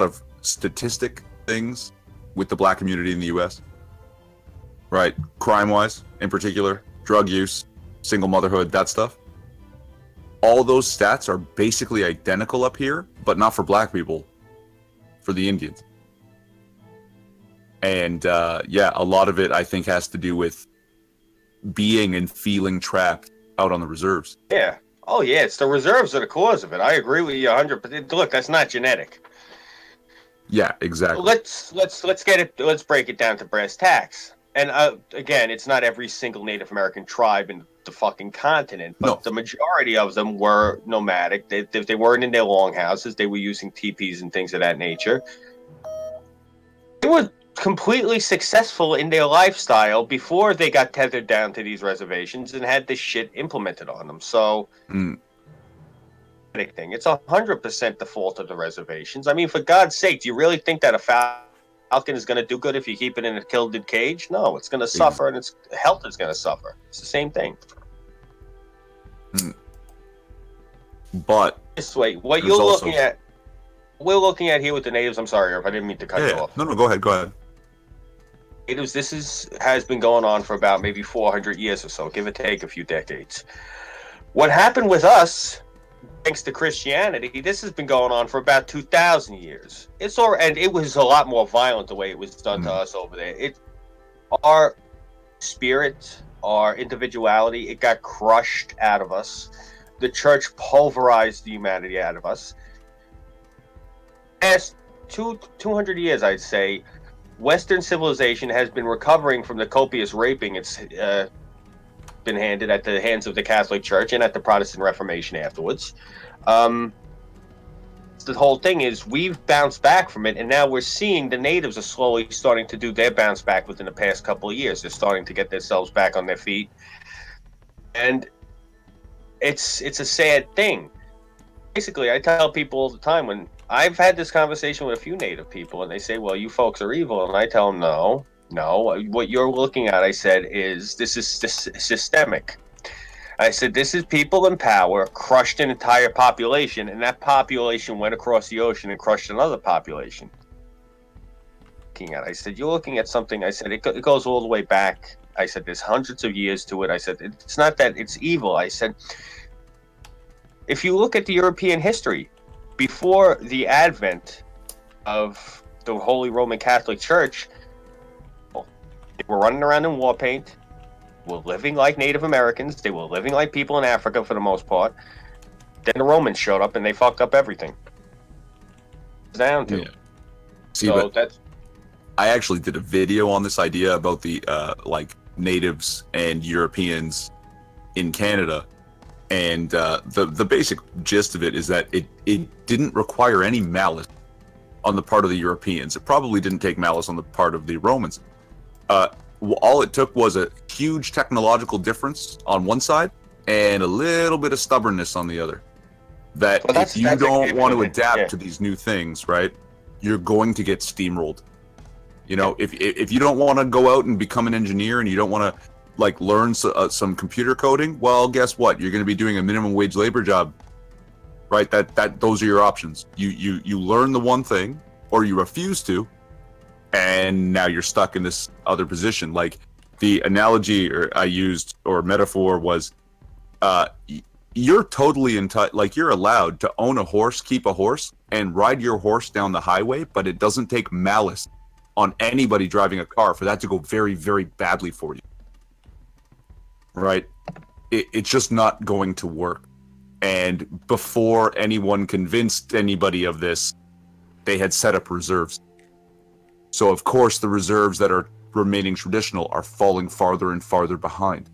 of statistic things with the black community in the U.S. Right, crime-wise, in particular, drug use, single motherhood, that stuff. All those stats are basically identical up here, but not for black people, for the Indians. And yeah, a lot of it I think has to do with being and feeling trapped out on the reserves. Yeah. Oh yeah, it's the reserves are the cause of it. I agree with you 100%. Look, that's not genetic. Yeah, exactly. Let's get it. Let's break it down to brass tacks. And again, it's not every single Native American tribe in the fucking continent, but the majority of them were nomadic. If they weren't in their longhouses, they were using teepees and things of that nature. They were completely successful in their lifestyle before they got tethered down to these reservations and had this shit implemented on them. So, it's 100% the fault of the reservations. I mean, for God's sake, do you really think that a falcon is going to do good if you keep it in a gilded cage? No, it's going to suffer, and its health is going to suffer. It's the same thing. But this way, what you're looking at, we're looking at here with the natives. I'm sorry, Irv, I didn't mean to cut you off. No, go ahead. Natives, has been going on for about maybe 400 years or so, give or take a few decades. What happened with us, thanks to Christianity, this has been going on for about 2,000 years. And it was a lot more violent the way it was done to us over there. Our spirit, our individuality, it got crushed out of us. The church pulverized the humanity out of us. Past 200 years, I'd say, Western civilization has been recovering from the copious raping it's been handed at the hands of the Catholic Church and at the Protestant Reformation afterwards. The whole thing is we've bounced back from it, and now we're seeing the natives are slowly starting to do their bounce back within the past couple of years. They're starting to get themselves back on their feet, and it's a sad thing. Basically, I tell people all the time, when I've had this conversation with a few native people, and they say, well, you folks are evil, and I tell them, no, what you're looking at, I said, this is systemic. I said, this is people in power crushed an entire population, and that population went across the ocean and crushed another population. I said, you're looking at something, I said, it goes all the way back. I said, there's hundreds of years to it. I said, it's not that it's evil. I said, if you look at the European history, before the advent of the Holy Roman Catholic Church, they were running around in war paint, were living like Native Americans, they were living like people in Africa for the most part. Then the Romans showed up and they fucked up everything. Down to. Yeah. See, so but I actually did a video on this idea about the like natives and Europeans in Canada. And the basic gist of it is that it didn't require any malice on the part of the Europeans. It probably didn't take malice on the part of the Romans. All it took was a huge technological difference on one side and a little bit of stubbornness on the other. That if you don't want to adapt to these new things, right, you're going to get steamrolled. You know, if you don't want to go out and become an engineer and you don't want to like learn some computer coding, well, guess what? You're going to be doing a minimum wage labor job, right? Those are your options. You learn the one thing, or you refuse to, and now you're stuck in this other position. Like the analogy I used or metaphor was, you're totally like you're allowed to own a horse, keep a horse, and ride your horse down the highway, but it doesn't take malice on anybody driving a car for that to go very, very badly for you. Right? It's just not going to work. And before anyone convinced anybody of this, they had set up reserves. So of course the reserves that are remaining traditional are falling farther and farther behind.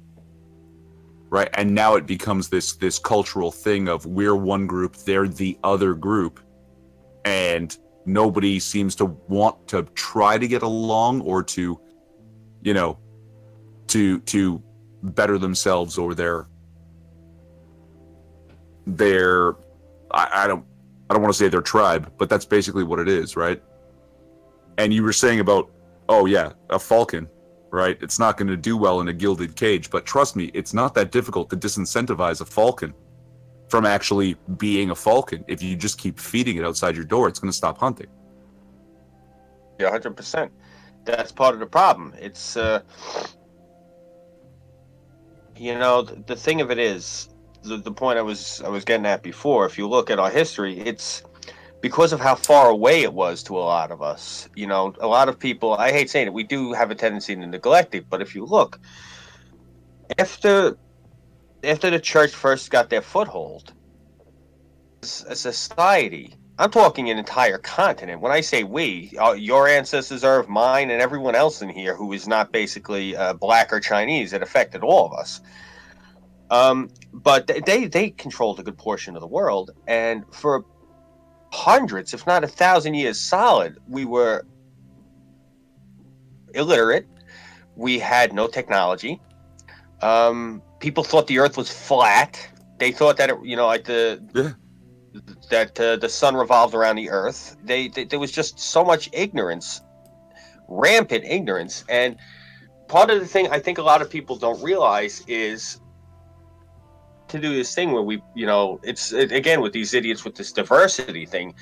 Right? And now it becomes this cultural thing of we're one group, they're the other group. And nobody seems to want to try to get along or to, you know, to better themselves or their I don't want to say their tribe, but that's basically what it is, right? And you were saying about, oh yeah, a falcon, right? It's not going to do well in a gilded cage, but trust me, it's not that difficult to disincentivize a falcon from actually being a falcon. If you just keep feeding it outside your door, it's going to stop hunting. Yeah, 100%. That's part of the problem. It's you know, the thing of it is, the point I was getting at before, if you look at our history, it's because of how far away it was to a lot of us. You know, a lot of people, I hate saying it, we do have a tendency to neglect it, but if you look, after the church first got their foothold, a society I'm talking an entire continent. When I say we, your ancestors are of mine and everyone else in here who is not basically black or Chinese. It affected all of us. But they controlled a good portion of the world, and for hundreds, if not 1,000 years solid, we were illiterate. We had no technology. People thought the Earth was flat. They thought that the sun revolved around the Earth. There was just so much ignorance, rampant ignorance, and part of the thing I think a lot of people don't realize is to do this thing where we, again with these idiots with this diversity thing.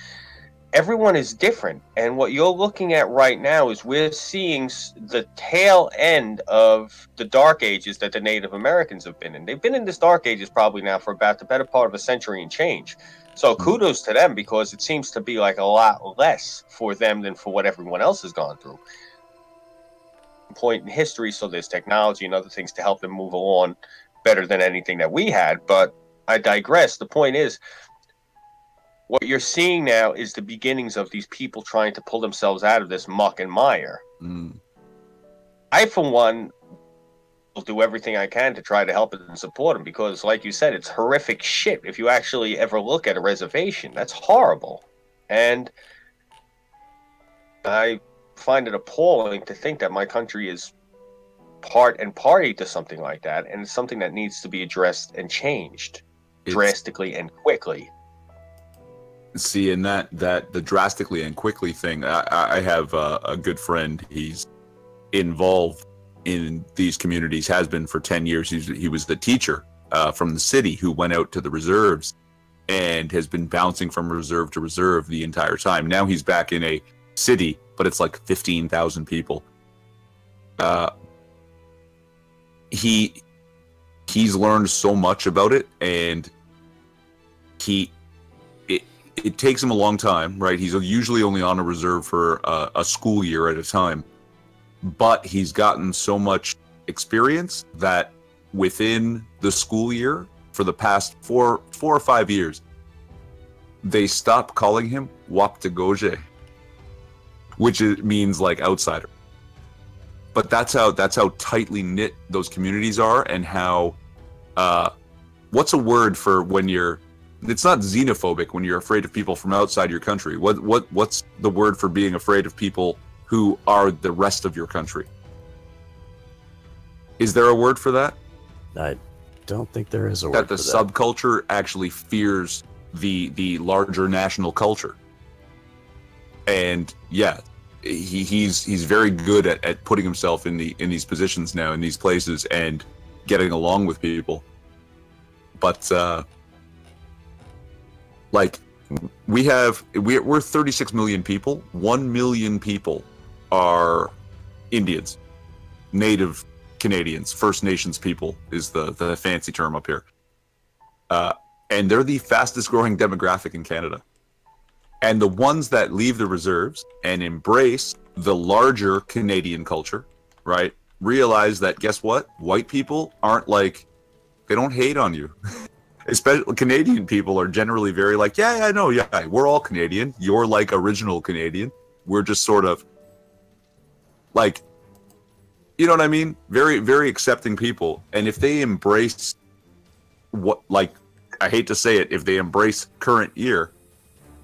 Everyone is different, and what you're looking at right now is we're seeing the tail end of the dark ages that the Native Americans have been in. They've been in this dark ages probably now for about the better part of a century and change. So kudos to them, because it seems to be like a lot less for them than for what everyone else has gone through. Point in history, so there's technology and other things to help them move along better than anything that we had. But I digress. The point is, what you're seeing now is the beginnings of these people trying to pull themselves out of this muck and mire. I, for one, will do everything I can to try to help and support them, because, like you said, it's horrific shit. If you actually ever look at a reservation, that's horrible. And I find it appalling to think that my country is part and party to something like that, and it's something that needs to be addressed and changed drastically and quickly. See, in that the drastically and quickly thing, I have a good friend. He's involved in these communities, has been for 10 years. He was the teacher from the city who went out to the reserves and has been bouncing from reserve to reserve the entire time. Now he's back in a city, but it's like 15,000 people. He's learned so much about it, and it takes him a long time, right? He's usually only on a reserve for a school year at a time, but he's gotten so much experience that within the school year, for the past four or 5 years, they stopped calling him Waptagoje, which means like outsider. But that's how tightly knit those communities are, and how what's a word for when you're, it's not xenophobic when you're afraid of people from outside your country. What's the word for being afraid of people who are the rest of your country? Is there a word for that? I don't think there is a word that the for that. subculture actually fears the larger national culture. And yeah, he's very good at putting himself in these positions now, in these places, and getting along with people. But like we're 36 million people. 1 million people are Indians, Native Canadians, First Nations people is the fancy term up here. And they're the fastest growing demographic in Canada. And the ones that leave the reserves and embrace the larger Canadian culture, right, realize that, guess what? White people aren't like, they don't hate on you. Especially Canadian people are generally very like, yeah, I know, yeah, we're all Canadian. You're like original Canadian. We're just sort of like, you know what I mean? Very, very accepting people. And if they embrace what, like, I hate to say it, if they embrace current year,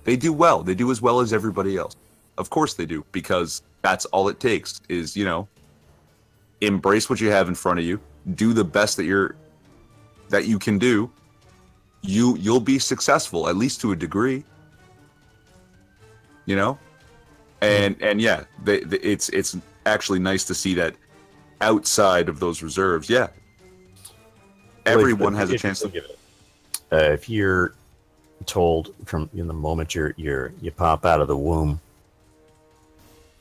they do well. They do as well as everybody else. Of course they do, because that's all it takes is, embrace what you have in front of you, do the best that you can do. You'll be successful, at least to a degree. And yeah, it's actually nice to see that outside of those reserves, yeah, everyone has a chance to give it. If you're told from the moment you pop out of the womb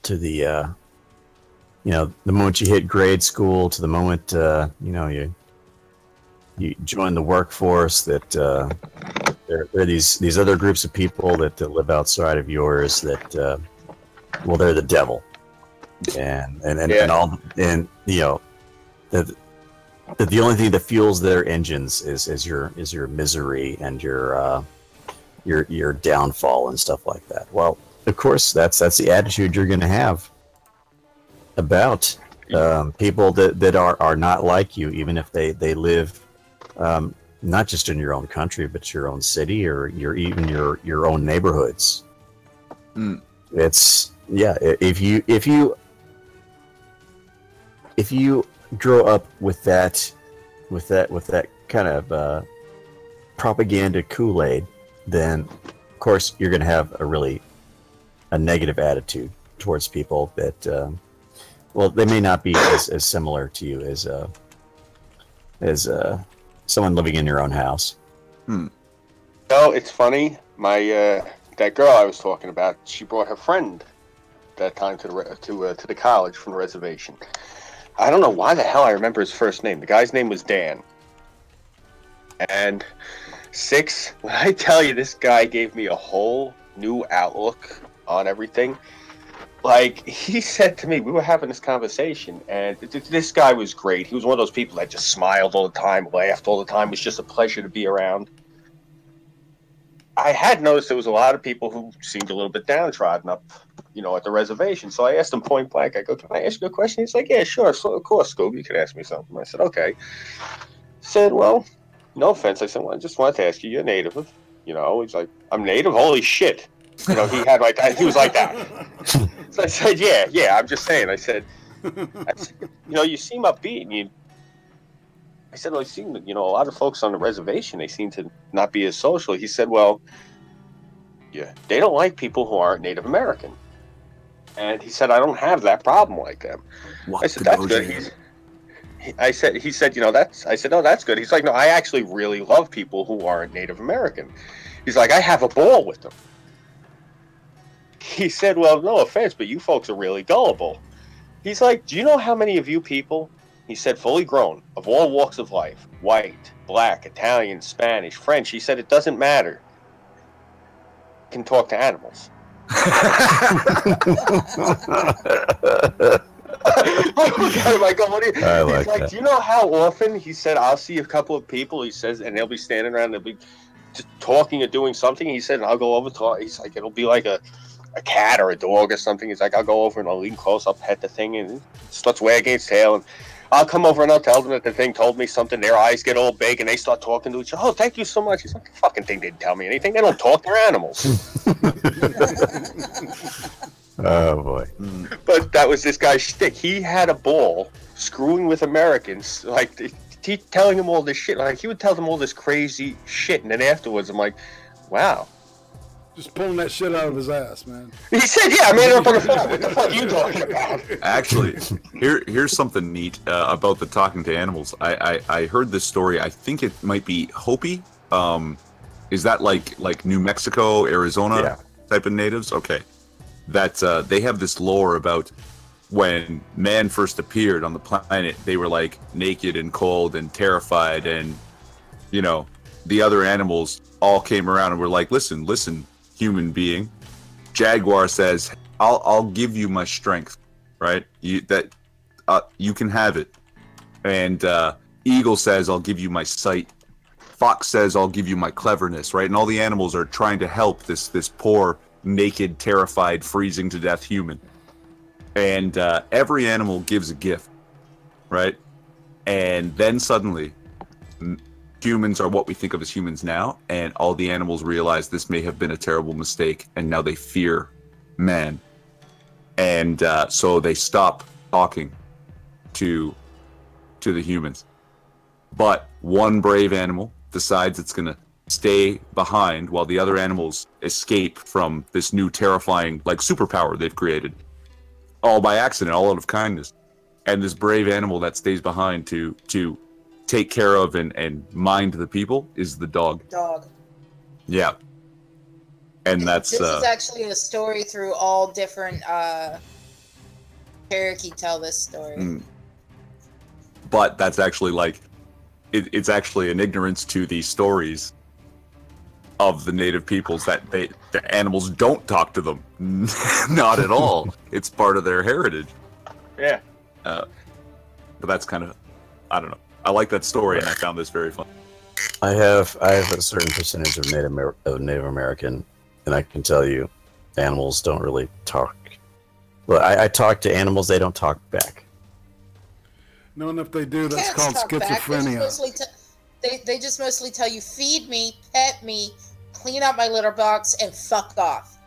to the the moment you hit grade school to the moment you join the workforce, that there are these other groups of people that live outside of yours that they're the devil, and the only thing that fuels their engines is your misery and your your downfall and stuff like that. Well, of course, that's the attitude you're going to have about people that are not like you, even if they live not just in your own country, but your own city or even your own neighborhoods. It's if you grow up with that kind of propaganda Kool-Aid, then of course you're going to have a negative attitude towards people that well, they may not be as similar to you as someone living in your own house. No, it's funny. My that girl I was talking about, she brought her friend that time to the college from the reservation. I don't know why the hell I remember his first name. The guy's name was Dan. And when I tell you, this guy gave me a whole new outlook on everything. Like, he said to me, we were having this conversation, and this guy was great. He was one of those people that just smiled all the time, laughed all the time. It was just a pleasure to be around. I had noticed there was a lot of people who seemed a little bit downtrodden up, at the reservation. So I asked him point blank, I go, can I ask you a question? He's like, yeah, sure. So, of course, Scooby, you can ask me something. I said, okay. Said, well, no offense. I said, well, I just wanted to ask you, you're native. He's like, I'm native? Holy shit. He had like that. He was like that. So I said, yeah, I'm just saying. I said, you seem upbeat. And I said, well, I seen, a lot of folks on the reservation, they seem to not be as social. He said, well, yeah, they don't like people who aren't Native American. And he said, I don't have that problem like them. I said, that's good. He said, I said, no, that's good. He's like, no, I actually really love people who aren't Native American. He's like, I have a ball with them. He said, well, no offense, but you folks are really gullible. He's like, do you know how many of you people, he said, fully grown, of all walks of life, white, black, Italian, Spanish, French, he said, it doesn't matter, can talk to animals. I like that. Do you know how often, he said, I'll see a couple of people, he says, and they'll be standing around, they'll be just talking or doing something. He said, and I'll go over to, he's like, it'll be like a cat or a dog or something. He's like, I'll go over and I'll lean close, I'll pet the thing, and it starts wagging its tail, and I'll come over and I'll tell them that the thing told me something. Their eyes get all big and they start talking to each other. Oh, thank you so much. He's like, the fucking thing didn't tell me anything. They don't talk, they're animals. Oh boy. But that was this guy's shtick. He had a ball screwing with Americans, like telling them all this shit. Like, he would tell them all this crazy shit, and then afterwards I'm like, wow. Just pulling that shit out of his ass, man. He said, yeah, I made it up on the phone. What the fuck are you talking about? Actually, here's something neat about the talking to animals. I heard this story. I think it might be Hopi. Is that like New Mexico, Arizona type of natives? Okay. That they have this lore about when man first appeared on the planet, they were like naked and cold and terrified, and the other animals all came around and were like, listen, human being. Jaguar says, I'll give you my strength, right? You can have it. And Eagle says, I'll give you my sight. Fox says, I'll give you my cleverness, right? And all the animals are trying to help this poor, naked, terrified, freezing to death human. And every animal gives a gift, right? And then suddenly, humans are what we think of as humans now, and all the animals realize this may have been a terrible mistake, and now they fear man. And so they stop talking to the humans. But one brave animal decides it's going to stay behind while the other animals escape from this new terrifying superpower they've created, all by accident, all out of kindness. And this brave animal that stays behind to take care of and mind the people is the dog. Yeah. And that's this is actually a story through all different Cherokee tell this story. But that's actually it's actually an ignorance to the stories of the native peoples that the animals don't talk to them. Not at all. It's part of their heritage. Yeah. But that's kind of, I don't know. I like that story, and I found this very fun. I have a certain percentage of Native American, and I can tell you, animals don't really talk. Well, I talk to animals; they don't talk back. No, and if they do, that's Cats called talk back. schizophrenia. They just mostly tell you, feed me, pet me, clean out my litter box, and fuck off.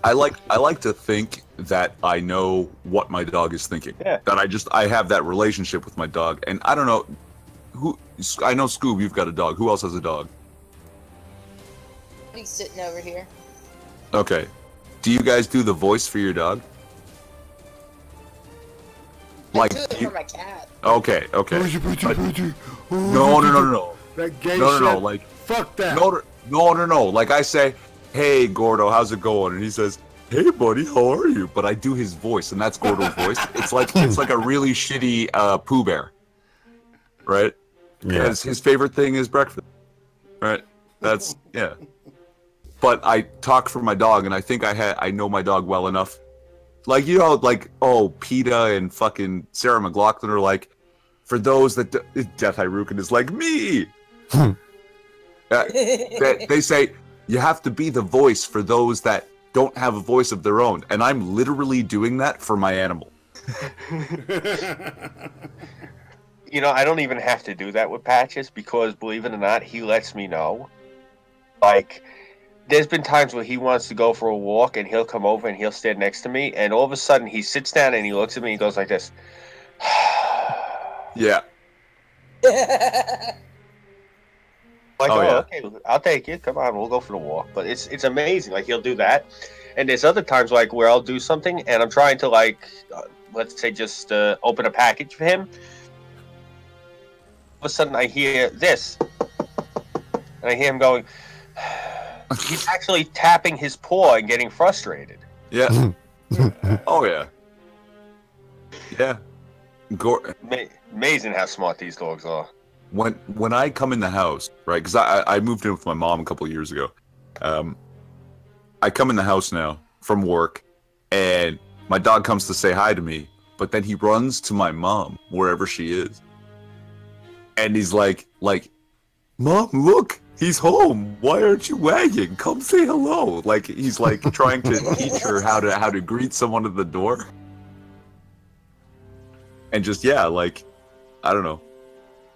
I like to think that I know what my dog is thinking. Yeah. That I have that relationship with my dog, and I don't know who. I know Scoob, you've got a dog. Who else has a dog? He's sitting over here. Okay. Do you guys do the voice for your dog? I do it for my cat. Okay. But, no. That gay No. shit. Like, fuck that. No. Like I say, hey Gordo, how's it going? And he says, hey buddy, how are you? But I do his voice, and that's Gordo's voice. It's like a really shitty Pooh Bear, right? Yeah. Because his favorite thing is breakfast, right? That's yeah. But I talk for my dog, and I think I know my dog well enough. Like, you know, like, oh, PETA and fucking Sarah McLachlan are like, for those that Death Hyrukin is like me. They say you have to be the voice for those that don't have a voice of their own, and I'm literally doing that for my animal. You know, I don't even have to do that with Patches because, believe it or not, he lets me know. Like, there's been times where he wants to go for a walk, and he'll come over and he'll stand next to me, and all of a sudden he sits down and he looks at me and he goes like this. Yeah. Like, Oh, yeah. Okay, I'll take it. Come on, we'll go for the walk. But it's amazing. Like, he'll do that. And there's other times, like, where I'll do something, and I'm trying to, like, let's say just open a package for him. All of a sudden, I hear this. And I hear him going... He's actually tapping his paw and getting frustrated. Yeah. Oh, yeah. Yeah. Amazing how smart these dogs are. When I come in the house, right, because I moved in with my mom a couple of years ago. I come in the house now from work, and my dog comes to say hi to me, but then he runs to my mom, wherever she is. And he's like, Mom, look, he's home. Why aren't you wagging? Come say hello. Like, he's like trying to teach her how to greet someone at the door. And just, yeah, like, I don't know.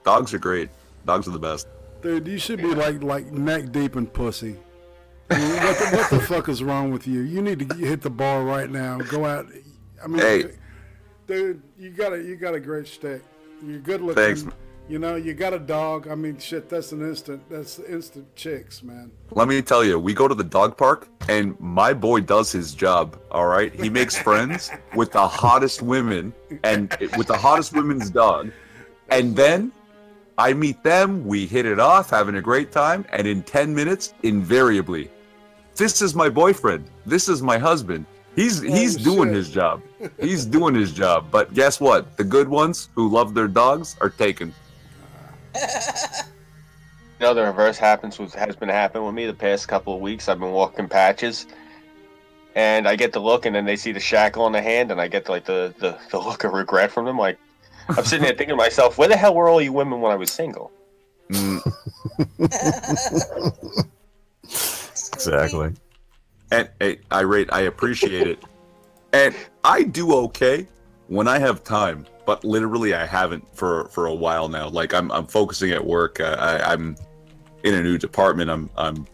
Dogs are great. Dogs are the best. Dude, you should be like neck deep in pussy. I mean, what the fuck is wrong with you? You need to hit the bar right now. Go out. I mean, Hey. dude, you got a great stick. You're good looking. Thanks. You know, you got a dog. I mean, shit, that's instant chicks, man. Let me tell you, we go to the dog park, and my boy does his job, all right? He makes friends with the hottest women, and with the hottest women's dog. And then I meet them, we hit it off, having a great time, and in 10 minutes, invariably, this is my boyfriend. This is my husband. He's doing his job. He's doing his job. But guess what? The good ones who love their dogs are taken. You know, the reverse has been happening with me the past couple of weeks. I've been walking Patches, and I get the look, and then they see the shackle on the hand, and I get like the look of regret from them. Like, I'm sitting there thinking to myself, where the hell were all you women when I was single? Exactly. And hey, IRATE, I appreciate it. And I do okay when I have time, but literally I haven't for a while now. Like, I'm focusing at work. I'm in a new department. I'm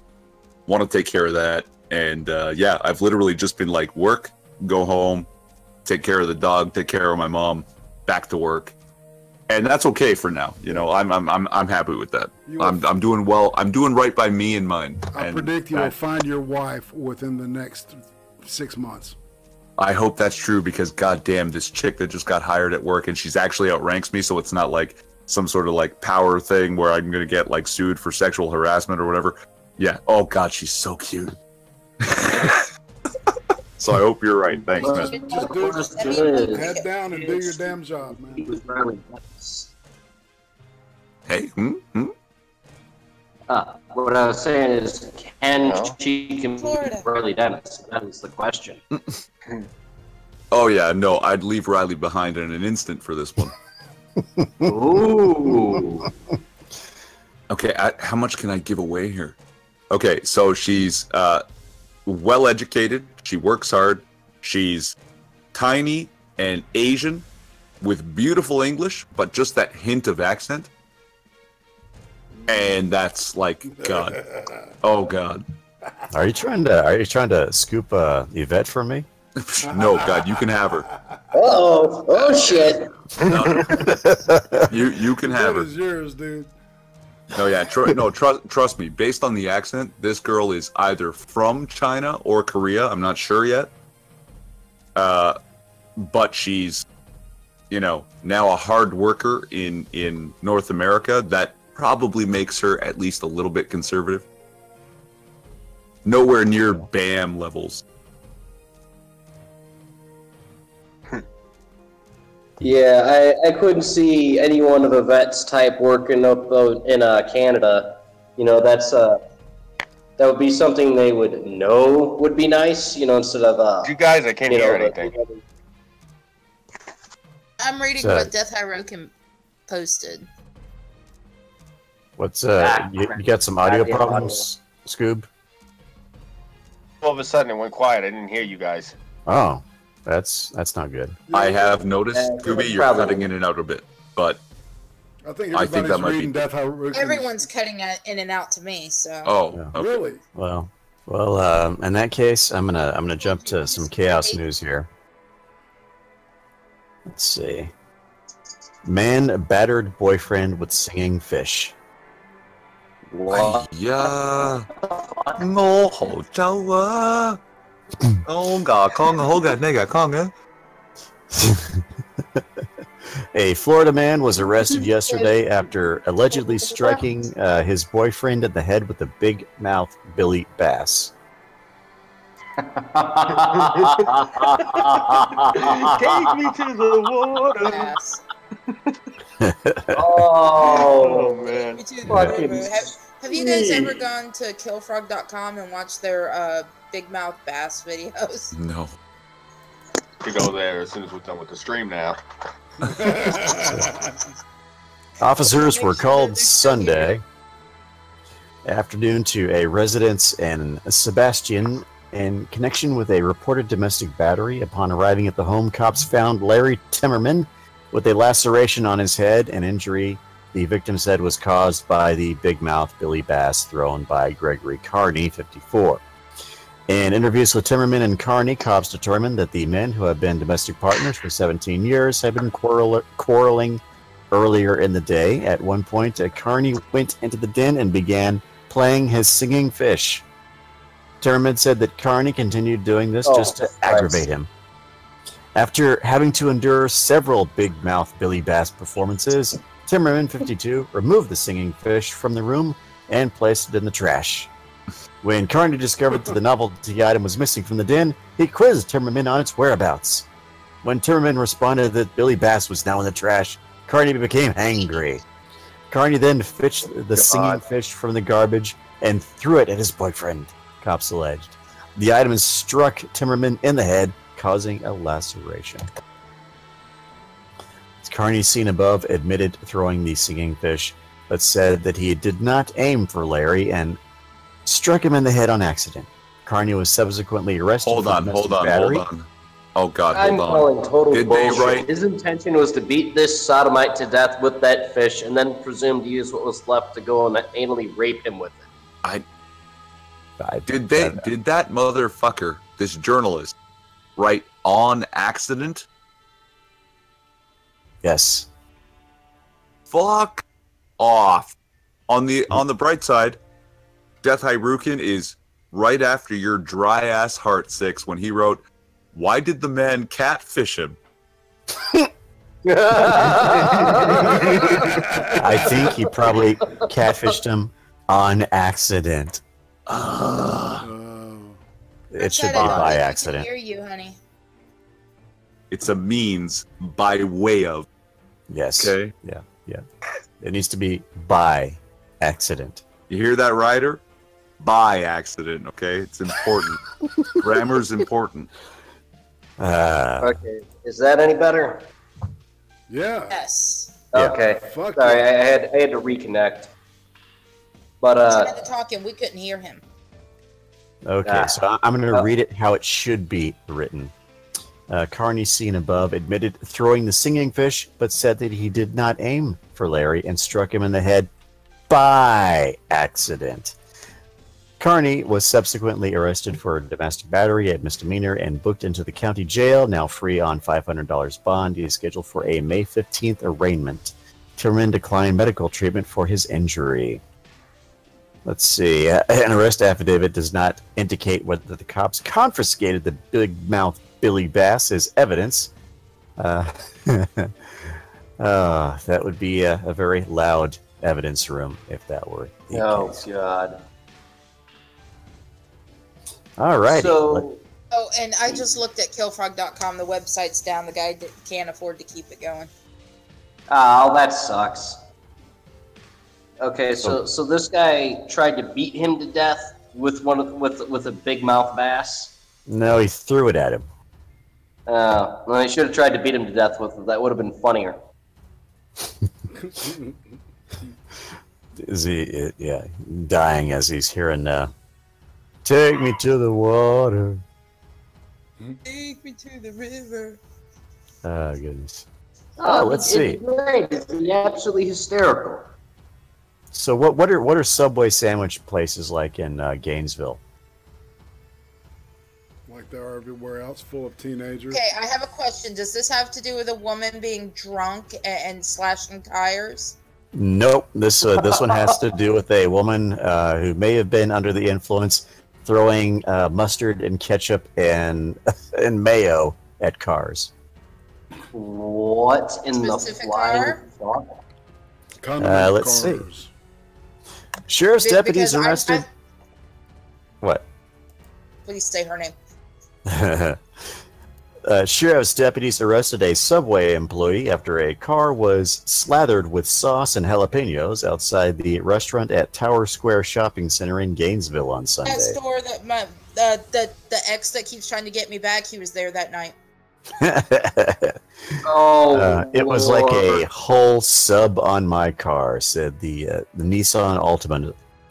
want to take care of that. And yeah, I've literally just been like, work, go home, take care of the dog, take care of my mom, back to work. And that's okay for now. You know, I'm happy with that. I'm doing well. I'm doing right by me and mine. I predict you'll find your wife within the next 6 months. I hope that's true, because goddamn, this chick that just got hired at work, and she's actually outranks me, so it's not like some sort of like power thing where I'm gonna get like sued for sexual harassment or whatever. Yeah. Oh god, she's so cute. So I hope you're right. Thanks, man. Just head down and do your damn job, man. Hey. What I was saying is, can she compete Riley Dennis? That is the question. Oh yeah, no, I'd leave Riley behind in an instant for this one. Ooh. Okay, how much can I give away here? Okay, so she's well educated. She works hard. She's tiny and Asian with beautiful English, but just that hint of accent. And that's like God. Oh God. Are you trying to scoop Yvette from me? No, God, you can have her. Uh-oh. Oh, shit. No. You can have her. That is yours, dude. No, yeah, trust me. Based on the accent, this girl is either from China or Korea. I'm not sure yet. But she's, now a hard worker in North America. That probably makes her at least a little bit conservative. Nowhere near BAM levels. Yeah, I couldn't see anyone of Yvette's type working up in Canada. That would be something they would know would be nice, instead of... You guys, I can't hear anything. I'm reading what Death Hirokin posted. What's you got some audio problems, Scoob? All of a sudden, it went quiet. I didn't hear you guys. Oh, that's not good. I have noticed, Scooby, you're cutting in and out a bit, but I think I think that might reading be. Death Hirokin. Everyone's cutting in and out to me, so. Oh, Yeah. okay. Really? Well, in that case, I'm gonna jump to some chaos news here. Let's see. Man battered boyfriend with singing fish. What? Yeah. 我好嬲啊！我牙康好嘅，你牙康嘅。A Florida man was arrested yesterday after allegedly striking his boyfriend in the head with a big mouth Billy bass. Take me to the water. Yes. Oh, man. Me too, have you guys ever gone to killfrog.com and watched their big mouth bass videos? No. To go there as soon as we're done with the stream now. Officers were called Sunday afternoon to a residence in Sebastian in connection with a reported domestic battery. Upon arriving at the home, cops found Larry Timmerman with a laceration on his head, an injury the victim said was caused by the big mouth Billy bass thrown by Gregory Carney, 54. In interviews with Timmerman and Carney, cops determined that the men, who have been domestic partners for 17 years, had been quarreling earlier in the day. At one point, Carney went into the den and began playing his singing fish. Timmerman said that Carney continued doing this just to aggravate him. After having to endure several big mouth Billy bass performances, Timmerman, 52, removed the singing fish from the room and placed it in the trash. When Carney discovered that the novelty item was missing from the den, he quizzed Timmerman on its whereabouts. When Timmerman responded that Billy bass was now in the trash, Carney became angry. Carney then fished the singing fish from the garbage and threw it at his boyfriend, cops alleged. The item struck Timmerman in the head, causing a laceration. Carney, seen above, admitted throwing the singing fish, but said that he did not aim for Larry and struck him in the head on accident. Carney was subsequently arrested. Hold on. Oh God, I'm hold on. calling total Did bullshit. they write? His intention was to beat this sodomite to death with that fish, and then presume to use what was left to go and anally rape him with it. Did that motherfucker, this journalist, write on accident? Yes. Fuck off. On the bright side, Death Hirokin is right after your dry ass Heart 6 when he wrote, "Why did the man catfish him?" I think he probably catfished him on accident. It should be by accident. Hear you, honey. It's a means by way of. Yes. Okay. Yeah. It needs to be by accident. You hear that, Ryder? By accident, okay? It's important. Grammar's important. Okay, is that any better? Yeah. Yes. Okay. Fuck Sorry, yeah. I had to reconnect. But He started talking. We couldn't hear him. Okay, so I'm going to read it how it should be written. Carney, seen above, admitted throwing the singing fish, but said that he did not aim for Larry and struck him in the head by accident. Carney was subsequently arrested for domestic battery at misdemeanor and booked into the county jail, now free on $500 bond. He is scheduled for a May 15th arraignment. Timmerman declined medical treatment for his injury. Let's see. An arrest affidavit does not indicate whether the cops confiscated the big mouth Billy Bass as evidence. That would be a very loud evidence room if that were the case. God. All right. So, and I just looked at killfrog.com. The website's down. The guy can't afford to keep it going. oh, that sucks. Okay, so this guy tried to beat him to death with with a big mouth bass. No, he threw it at him. Well, he should have tried to beat him to death with it. That would have been funnier. Is he? Yeah, dying as he's hearing. Take me to the water. Take me to the river. Oh goodness. Let's see. It's great. It's absolutely hysterical. So what are Subway sandwich places like in Gainesville? Like they are everywhere else, full of teenagers. Okay, I have a question. Does this have to do with a woman being drunk and slashing tires? Nope. This one has to do with a woman who may have been under the influence, throwing mustard and ketchup and mayo at cars. What in Specific the flying car? fuck? Let's see. Sheriff's deputies arrested. What? Please say her name. Sheriff's deputies arrested a Subway employee after a car was slathered with sauce and jalapenos outside the restaurant at Tower Square Shopping Center in Gainesville on Sunday. That store that the ex that keeps trying to get me back, he was there that night. It was like a whole sub on my car, said the Nissan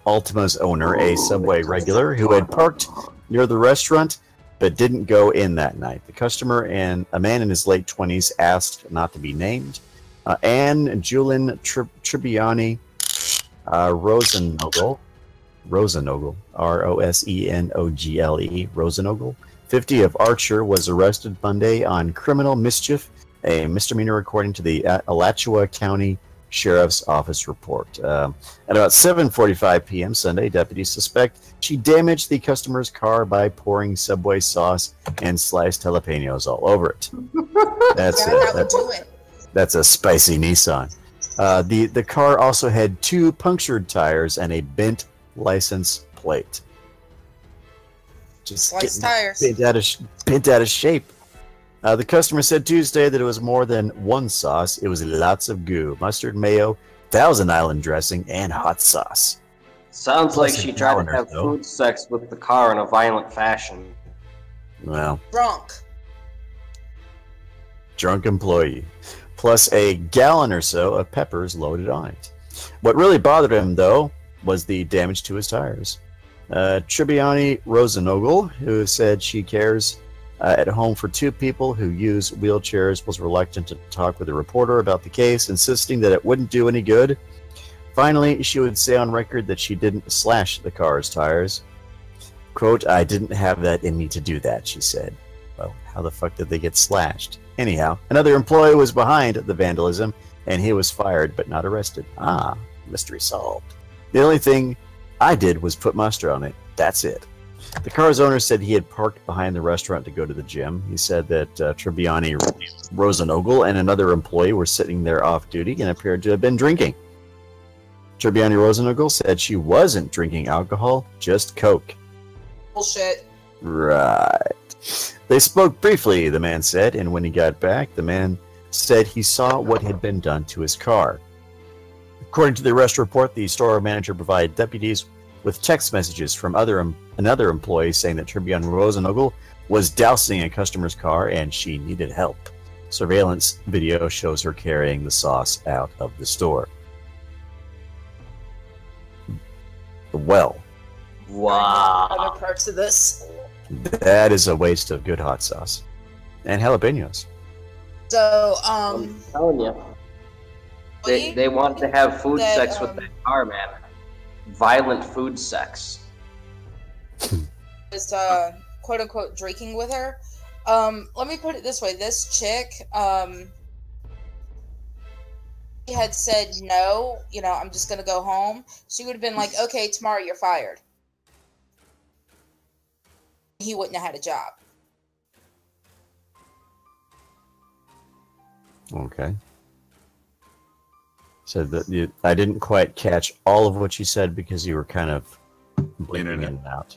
Altima's owner, a Subway regular who had parked near the restaurant but didn't go in that night. The customer, and a man in his late 20s, asked not to be named. Anne Julian Tribbiani Rosenogle, Rosenogle, Rosenogle, 50 of Archer, was arrested Monday on criminal mischief, a misdemeanor according to the Alachua County Sheriff's Office report. At about 7:45 p.m. Sunday, deputies suspect she damaged the customer's car by pouring Subway sauce and sliced jalapenos all over it. That's a spicy Nissan. The car also had 2 punctured tires and a bent license plate. Just Sliced tires. Bent out of shape. The customer said Tuesday that it was more than one sauce. It was lots of goo, mustard, mayo, Thousand Island dressing, and hot sauce. Sounds like she tried to have food sex with the car in a violent fashion. Well, drunk employee. Plus a gallon or so of peppers loaded on it. What really bothered him, though, was the damage to his tires. Tribbiani Rosenogle, who said she cares at home for 2 people who use wheelchairs, was reluctant to talk with a reporter about the case, insisting that it wouldn't do any good. Finally, she would say on record that she didn't slash the car's tires. Quote, "I didn't have that in me to do that," she said. Well, how the fuck did they get slashed? Anyhow, another employee was behind the vandalism, and he was fired but not arrested. Mystery solved. The only thing I did was put mustard on it. That's it. The car's owner said he had parked behind the restaurant to go to the gym. He said that Tribbiani Rosenogle and another employee were sitting there off duty and appeared to have been drinking. Tribbiani Rosenogle said she wasn't drinking alcohol, just Coke. Bullshit. Right. They spoke briefly, the man said, and when he got back, the man said he saw what had been done to his car. According to the arrest report, the store manager provided deputies with text messages from another employee saying that Tribbiani Rosenogle was dousing a customer's car and she needed help. Surveillance video shows her carrying the sauce out of the store. The well. Wow. Other parts of this. That is a waste of good hot sauce. And jalapenos. So, I'm telling you. They want to have food sex with that car, man. Violent food sex. was quote unquote drinking with her. Let me put it this way: this chick, he had said no. You know, I'm just gonna go home. She would have been like, "Okay, tomorrow you're fired." He wouldn't have had a job. Okay. So I didn't quite catch all of what you said because you were kind of blinking in and out.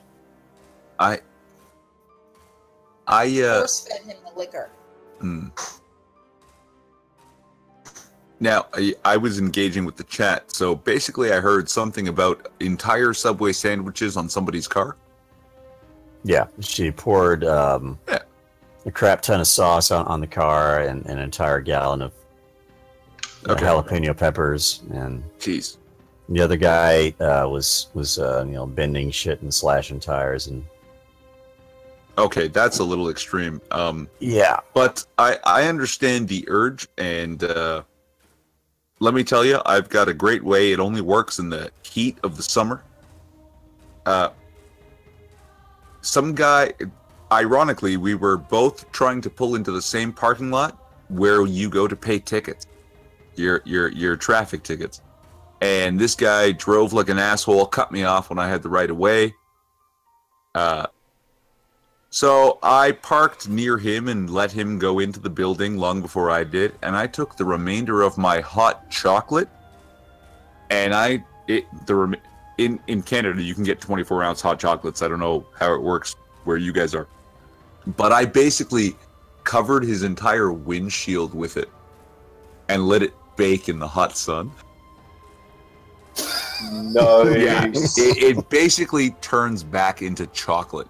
Force fed him the liquor. Now, I was engaging with the chat, so basically I heard something about entire Subway sandwiches on somebody's car. Yeah, she poured a crap ton of sauce on the car and an entire gallon of jalapeno peppers, and jeez, the other guy was bending shit and slashing tires and. Okay, that's a little extreme. Yeah, but I understand the urge, and let me tell you, I've got a great way. It only works in the heat of the summer. Some guy, ironically, we were both trying to pull into the same parking lot where you go to pay tickets, your traffic tickets. And this guy drove like an asshole, cut me off when I had the right of way. So I parked near him and let him go into the building long before I did, and I took the remainder of my hot chocolate, and in Canada you can get 24-ounce hot chocolates. I don't know how it works where you guys are, but I basically covered his entire windshield with it and let it bake in the hot sun. Nice. Yeah, it basically turns back into chocolate.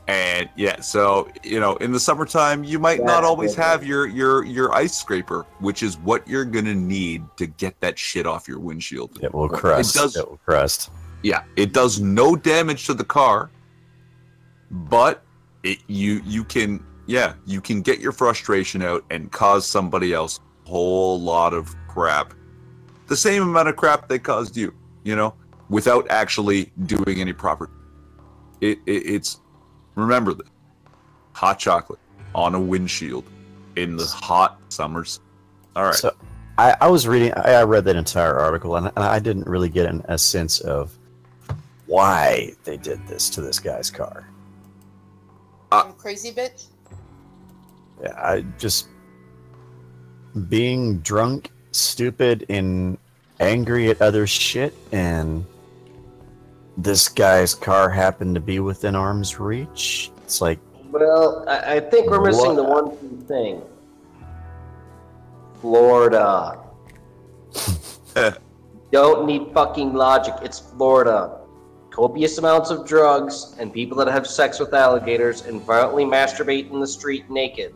And yeah, so in the summertime, you might not always have your ice scraper, which is what you're gonna need to get that shit off your windshield. It will crust. It will crust. Yeah, it does no damage to the car, but you can get your frustration out and cause somebody else a whole lot of crap, the same amount of crap they caused you, without actually doing any proper. It's. Remember this. Hot chocolate on a windshield in the hot summers. All right. So I was reading, I read that entire article, and I didn't really get a sense of why they did this to this guy's car. Crazy bitch? Yeah, I just being drunk, stupid, and angry at other shit, and this guy's car happened to be within arm's reach. It's like, well, I think we're missing the one key thing. Florida. Don't need fucking logic. It's Florida. Copious amounts of drugs and people that have sex with alligators and violently masturbate in the street naked.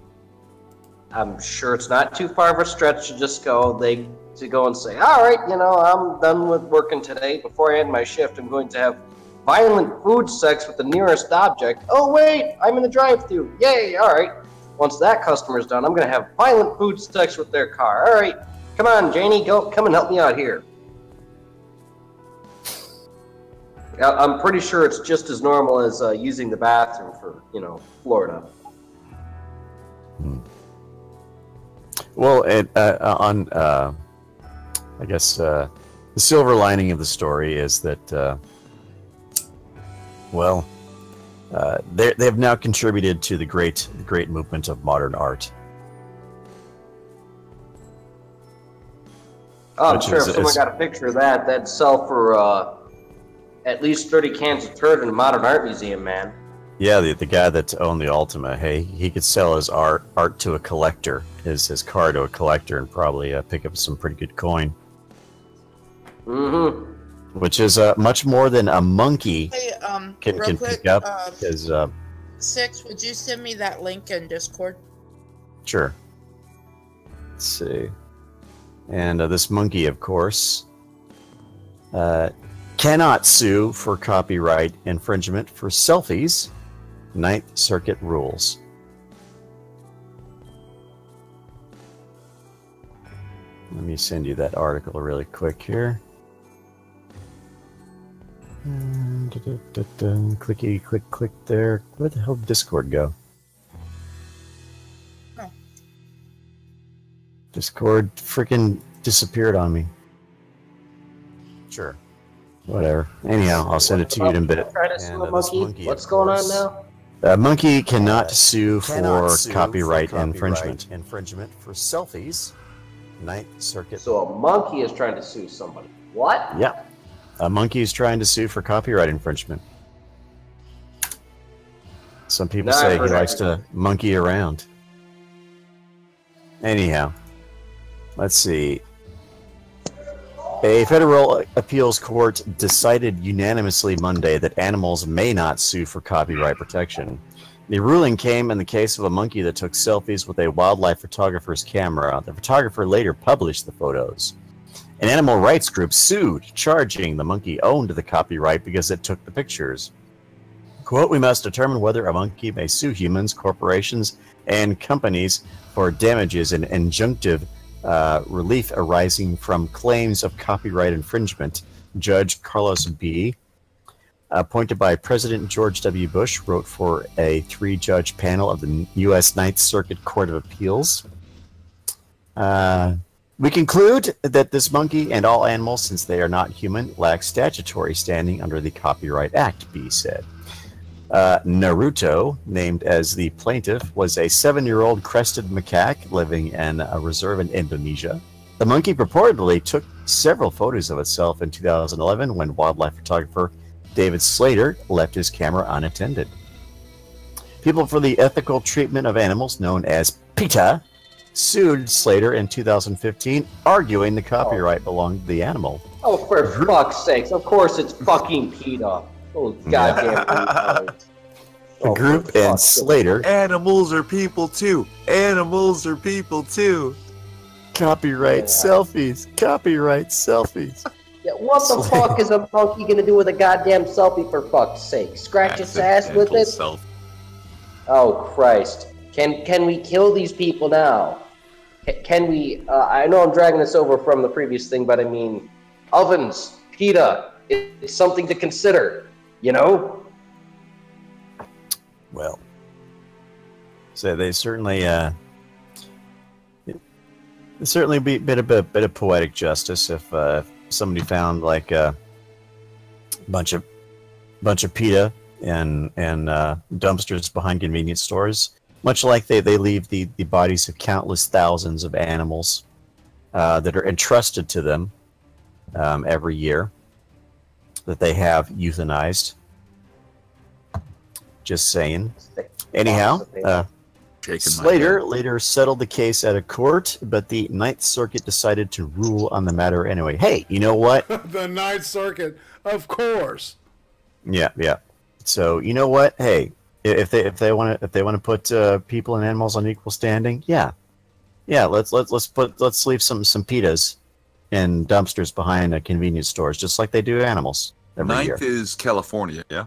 I'm sure it's not too far of a stretch to just go and say, all right, I'm done with working today. Before I end my shift, I'm going to have violent food sex with the nearest object. Oh, wait, I'm in the drive-thru. Yay, all right. Once that customer's done, I'm going to have violent food sex with their car. All right, come on, Janie, come and help me out here. I'm pretty sure it's just as normal as using the bathroom for, Florida. Well, I guess the silver lining of the story is that, they have now contributed to the great movement of modern art. Oh, I'm sure if someone got a picture of that, that'd sell for at least 30 cans of turd in a modern art museum, man. Yeah, the guy that owned the Ultima, hey, he could sell his art to a collector, his car to a collector, and probably pick up some pretty good coin. Mm-hmm. Which is much more than a monkey can quick, pick up. Six, would you send me that link in Discord? Sure. Let's see. And this monkey, of course, cannot sue for copyright infringement for selfies. Ninth Circuit rules. Let me send you that article really quick here. Clicky, click, click there. Where the hell did Discord go? Oh. Discord freaking disappeared on me. Sure. Whatever. Anyhow, I'll send it to you in a bit. Try to sue a monkey. What's going on now? A monkey cannot sue for copyright infringement. Infringement for selfies. Ninth Circuit. So a monkey is trying to sue somebody. What? Yeah. A monkey is trying to sue for copyright infringement. Some people say he likes to monkey around. Anyhow, let's see. A federal appeals court decided unanimously Monday that animals may not sue for copyright protection. The ruling came in the case of a monkey that took selfies with a wildlife photographer's camera. The photographer later published the photos. An animal rights group sued, charging the monkey owned the copyright because it took the pictures. Quote, "We must determine whether a monkey may sue humans, corporations, and companies for damages and injunctive relief arising from claims of copyright infringement," Judge Carlos B., appointed by President George W. Bush, wrote for a 3-judge panel of the U.S. Ninth Circuit Court of Appeals. We conclude that this monkey and all animals, since they are not human, lack statutory standing under the Copyright Act, B said. Naruto, named as the plaintiff, was a 7-year-old crested macaque living in a reserve in Indonesia. The monkey purportedly took several photos of itself in 2011 when wildlife photographer David Slater left his camera unattended. People for the Ethical Treatment of Animals, known as PETA, sued Slater in 2015, arguing the copyright belonged to the animal. Oh, for fuck's sakes. Of course it's fucking PETA. Oh, goddamn. The group and Slater. Animals are people too. Animals are people too. Copyright selfies. Copyright selfies. Yeah, what the fuck is a monkey gonna do with a goddamn selfie, for fuck's sake? Scratch its ass with it? Oh, Christ. Can we kill these people now? Can we, I know I'm dragging this over from the previous thing, but I mean, ovens, PETA, it's something to consider, you know? Well, so they certainly, be a bit of poetic justice if somebody found like a bunch of PETA and dumpsters behind convenience stores. Much like they leave the bodies of countless thousands of animals that are entrusted to them every year that they have euthanized. Just saying. Anyhow, Slater later settled the case at a court, but the Ninth Circuit decided to rule on the matter anyway. Hey, you know what? The Ninth Circuit, of course. Yeah. So you know what? Hey. If they want to put people and animals on equal standing, yeah, let's leave some PETAs in dumpsters behind convenience stores, just like they do animals every year. Ninth is California, yeah.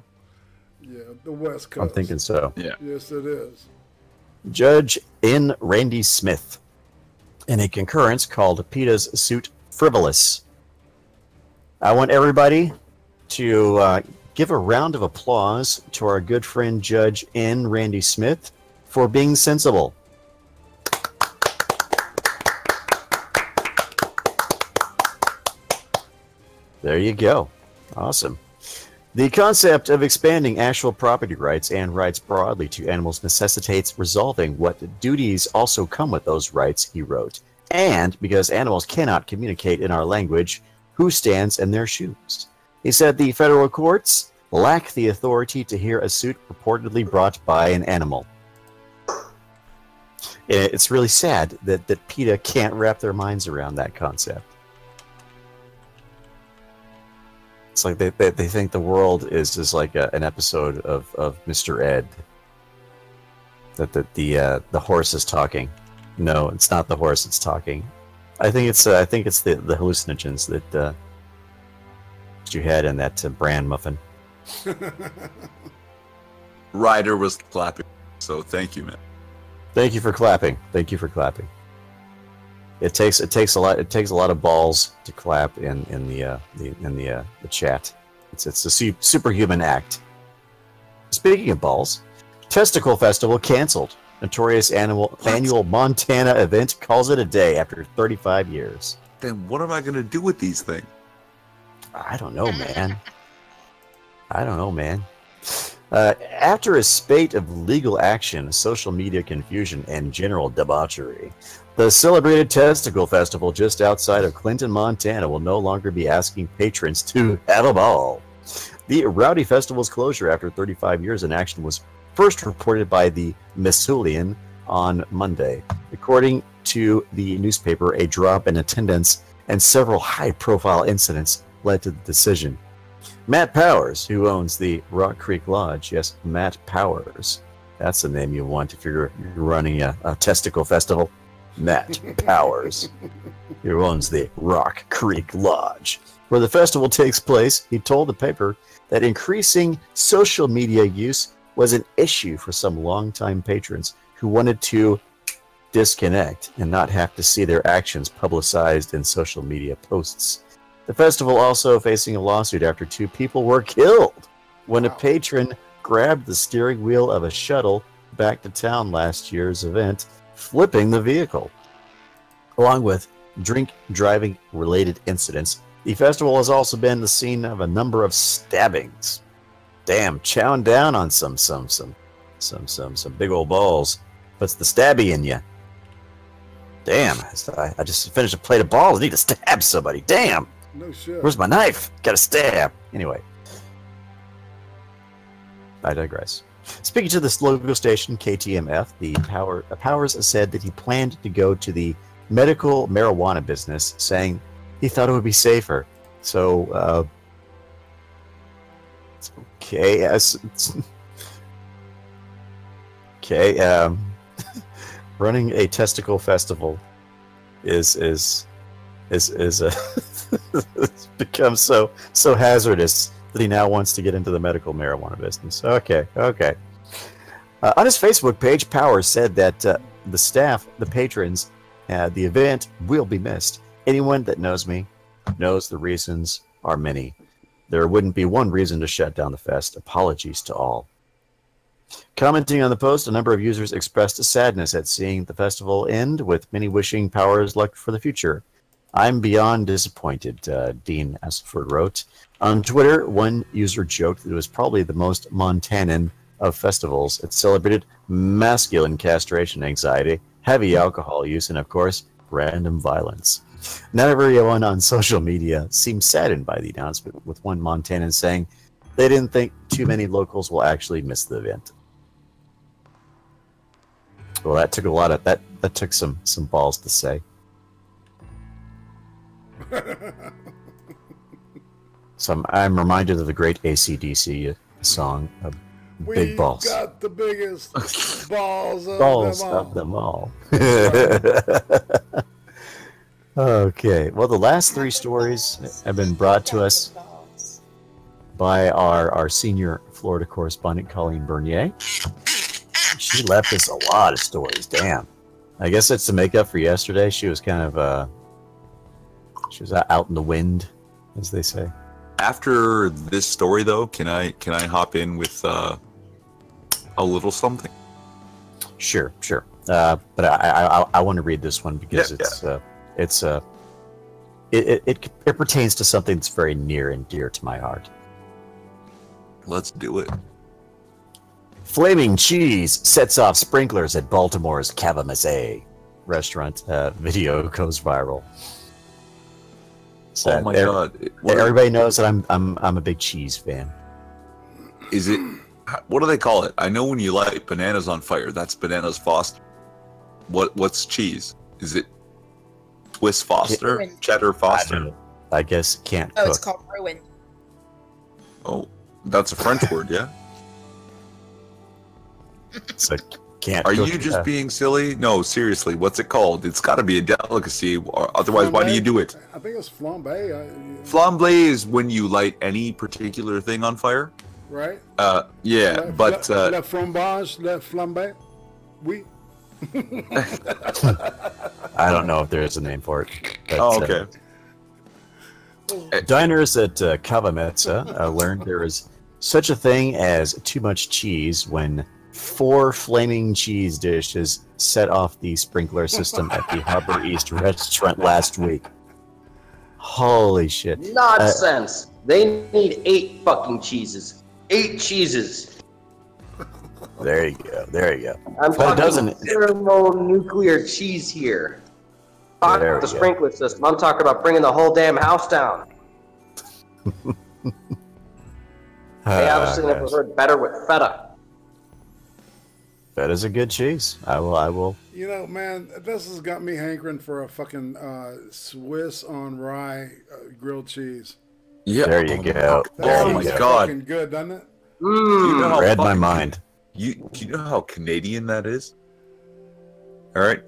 Yeah, the West Coast. I'm thinking so. Yeah. Yes, it is. Judge N. Randy Smith, in a concurrence, called PETA's suit frivolous. I want everybody to give a round of applause to our good friend Judge N. Randy Smith for being sensible. There you go. Awesome. The concept of expanding actual property rights and rights broadly to animals necessitates resolving what duties also come with those rights, he wrote. And because animals cannot communicate in our language, who stands in their shoes? He said the federal courts lack the authority to hear a suit purportedly brought by an animal. It's really sad that PETA can't wrap their minds around that concept. It's like they think the world is just like an episode of Mr. Ed. That the horse is talking. No, it's not the horse that's talking. I think it's the hallucinogens that you had in that bran muffin. Ryder was clapping, so thank you, man. Thank you for clapping. Thank you for clapping. It takes a lot of balls to clap in the chat. It's a superhuman act. Speaking of balls, Testicle Festival canceled. Notorious annual Montana event calls it a day after 35 years. Then what am I gonna do with these things? I don't know, man. After a spate of legal action, social media confusion, and general debauchery, the celebrated Testicle Festival just outside of Clinton, Montana will no longer be asking patrons to have a ball. The rowdy festival's closure after 35 years in action was first reported by the Missoulian on Monday. According to the newspaper, a drop in attendance and several high-profile incidents led to the decision. Matt Powers, who owns the Rock Creek Lodge, yes, Matt Powers, that's the name you want if you're running a testicle festival. Matt Powers, who owns the Rock Creek Lodge, where the festival takes place, he told the paper that increasing social media use was an issue for some longtime patrons who wanted to disconnect and not have to see their actions publicized in social media posts. The festival also facing a lawsuit after 2 people were killed when a patron grabbed the steering wheel of a shuttle back to town last year's event, flipping the vehicle. Along with drink-driving related incidents, the festival has also been the scene of a number of stabbings. Damn, chowing down on some big old balls. Puts the stabby in you. Damn, I just finished a plate of balls. I need to stab somebody. Damn. No shit. Where's my knife? Gotta stab. Anyway. I digress. Speaking to this local station, KTMF, Powers said that he planned to go to the medical marijuana business, saying he thought it would be safer. So, okay, okay, running a testicle festival is it's become so hazardous that he now wants to get into the medical marijuana business. Okay. On his Facebook page, Powers said that the staff, the patrons, the event will be missed. Anyone that knows me knows the reasons are many. There wouldn't be one reason to shut down the fest. Apologies to all. Commenting on the post, a number of users expressed a sadness at seeing the festival end, with many wishing Powers luck for the future. I'm beyond disappointed, Dean Asselford wrote. On Twitter, one user joked that it was probably the most Montanan of festivals. It celebrated masculine castration anxiety, heavy alcohol use, and, of course, random violence. Not everyone on social media seemed saddened by the announcement, with one Montanan saying they didn't think too many locals will actually miss the event. Well, that took a lot of that took some balls to say. So I'm reminded of the great AC/DC song of Big Balls. We got the biggest balls Of them all. Okay, well, the last 3 stories have been brought to us by our senior Florida correspondent, Colleen Bernier. She left us a lot of stories. Damn. I guess that's to make up for yesterday. She was kind of she was out in the wind, as they say. After this story, though, can I hop in with a little something? Sure. But I want to read this one because it pertains to something that's very near and dear to my heart. Let's do it. Flaming cheese sets off sprinklers at Baltimore's Cavamaze restaurant. Video goes viral. So oh my god! Everybody knows that I'm a big cheese fan. Is it? What do they call it? I know when you light bananas on fire, that's bananas Foster. What's cheese? Is it Swiss Foster? Ruin. Cheddar Foster? I guess can't Oh, cook. it's called ruin. Oh, that's a French word, yeah. So Can't. Are cook, you just being silly? No, seriously. What's it called? It's got to be a delicacy. Or otherwise, why do you do it? I think it's flambe. Flambe is when you light any particular thing on fire. Right? Yeah, but le fromage, le flambe. Oui. I don't know if there is a name for it. But, oh, okay. Diners at Cava Mezza learned there is such a thing as too much cheese when 4 flaming cheese dishes set off the sprinkler system at the Harbor East restaurant last week. Holy shit. Nonsense. They need 8 fucking cheeses. 8 cheeses. There you go. There you go. I'm But it talking doesn't. thermonuclear cheese here. Talk There about the we go. sprinkler system. I'm talking about bringing the whole damn house down. They obviously never heard better with feta. That is a good cheese. I will. You know, man, this has got me hankering for a fucking Swiss on rye grilled cheese. Yeah. There you go. That There Oh you my sounds go. God. fucking good, doesn't it? You know how Read my fucking- mind. You know how Canadian that is? All right.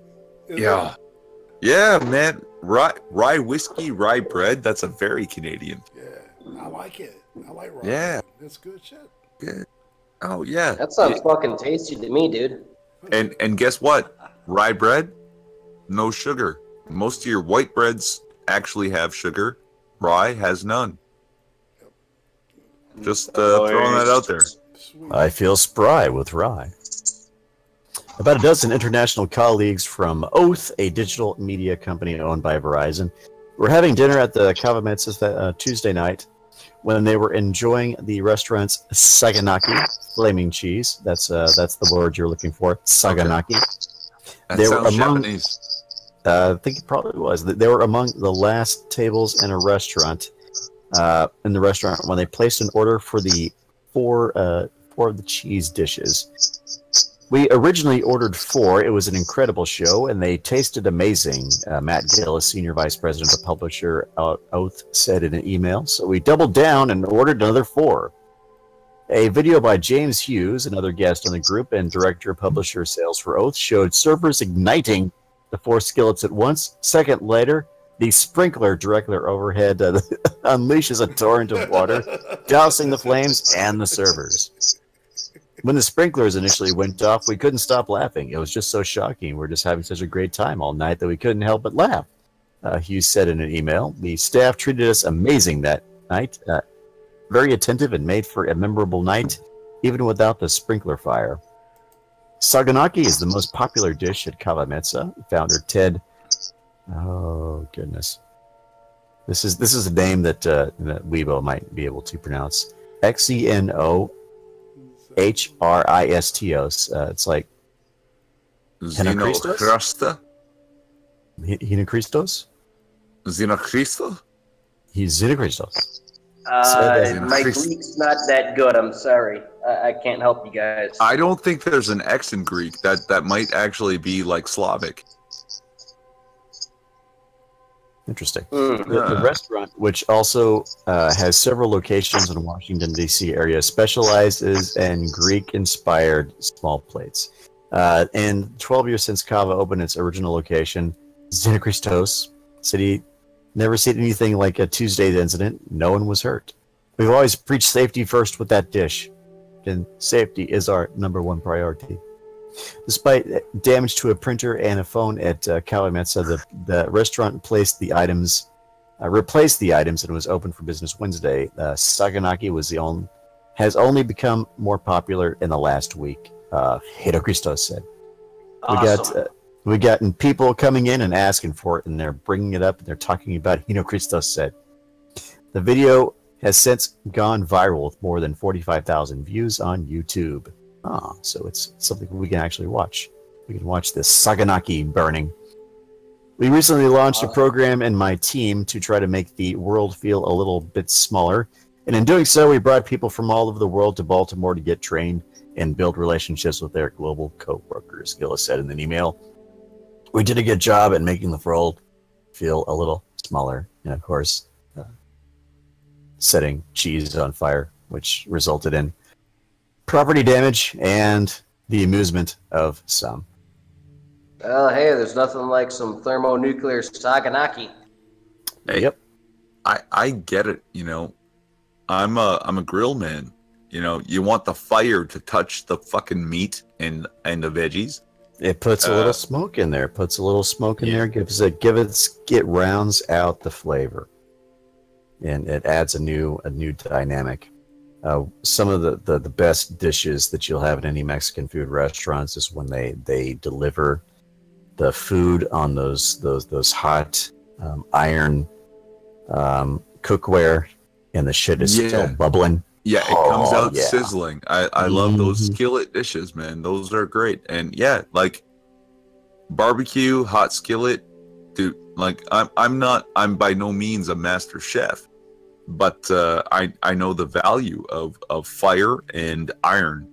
Is Yeah. Yeah, man. Rye whiskey, rye bread. That's a very Canadian. it? Yeah, I like it. I like rye. Yeah. It's good shit. Yeah. Oh yeah. That sounds fucking tasty to me, dude. And guess what? Rye bread, no sugar. Most of your white breads actually have sugar. Rye has none. Just throwing that out there. Sweet. I feel spry with rye. About a dozen international colleagues from Oath, a digital media company owned by Verizon, were having dinner at the Cava Mezza Tuesday night when they were enjoying the restaurant's saganaki flaming cheese. That's the word you're looking for, saganaki. That They were sounds among- Japanese. I think it probably was. They were among the last tables in a restaurant, when they placed an order for the four of the cheese dishes. We originally ordered 4. It was an incredible show, and they tasted amazing. Matt Gillis, Senior Vice President of Publisher Oath, said in an email. So we doubled down and ordered another 4. A video by James Hughes, another guest on the group and Director of Publisher Sales for Oath, showed servers igniting the 4 skillets at once. Second later, the sprinkler directly overhead unleashes a torrent of water, dousing the flames and the servers. When the sprinklers initially went off, we couldn't stop laughing. It was just so shocking. We're just having such a great time all night that we couldn't help but laugh. Hughes said in an email, the staff treated us amazing that night. Very attentive and made for a memorable night, even without the sprinkler fire. Saganaki is the most popular dish at Cava Mezza. Founder Ted. Oh goodness, this is a name that Weebo might be able to pronounce. Xenosristos. It's like Xenochrista? Hinokristos. Xenochrista? He's Xenokristos. My Greek's not that good. I'm sorry. I can't help you guys. I don't think there's an X in Greek. That might actually be like Slavic. Interesting. The restaurant, which also has several locations in Washington, D.C. area, specializes in Greek-inspired small plates. And 12 years since Cava opened its original location, Xenokristos said he never seen anything like a Tuesday incident. No one was hurt. We've always preached safety first with that dish, and safety is our #1 priority. Despite damage to a printer and a phone at Cava Mezza, the restaurant replaced the items and was open for business Wednesday. Saganaki has only become more popular in the last week. Hirokristos said. Awesome. We gotten people coming in and asking for it, and they're bringing it up, and they're talking about Hirokristos said. The video has since gone viral with more than 45,000 views on YouTube. So it's something we can actually watch. We can watch this Saganaki burning. We recently launched a program in my team to try to make the world feel a little bit smaller. And in doing so, we brought people from all over the world to Baltimore to get trained and build relationships with their global co-workers, Gillis said in an email. We did a good job at making the world feel a little smaller. And of course, setting cheese on fire, which resulted in property damage and the amusement of some. Well, hey, there's nothing like some thermonuclear saganaki. Hey, Yep. I get it. You know, I'm a grill man. You know, you want the fire to touch the fucking meat and the veggies. It puts a little smoke in there. Puts a little smoke in there. It rounds out the flavor, and it adds a new dynamic. Some of the best dishes that you'll have in any Mexican food restaurants is when they deliver the food on those hot iron cookware, and the shit is still bubbling. Yeah, it comes out sizzling. I love those skillet dishes, man. Those are great. And yeah, like barbecue, hot skillet, dude. Like I'm by no means a master chef, but I know the value of fire and iron.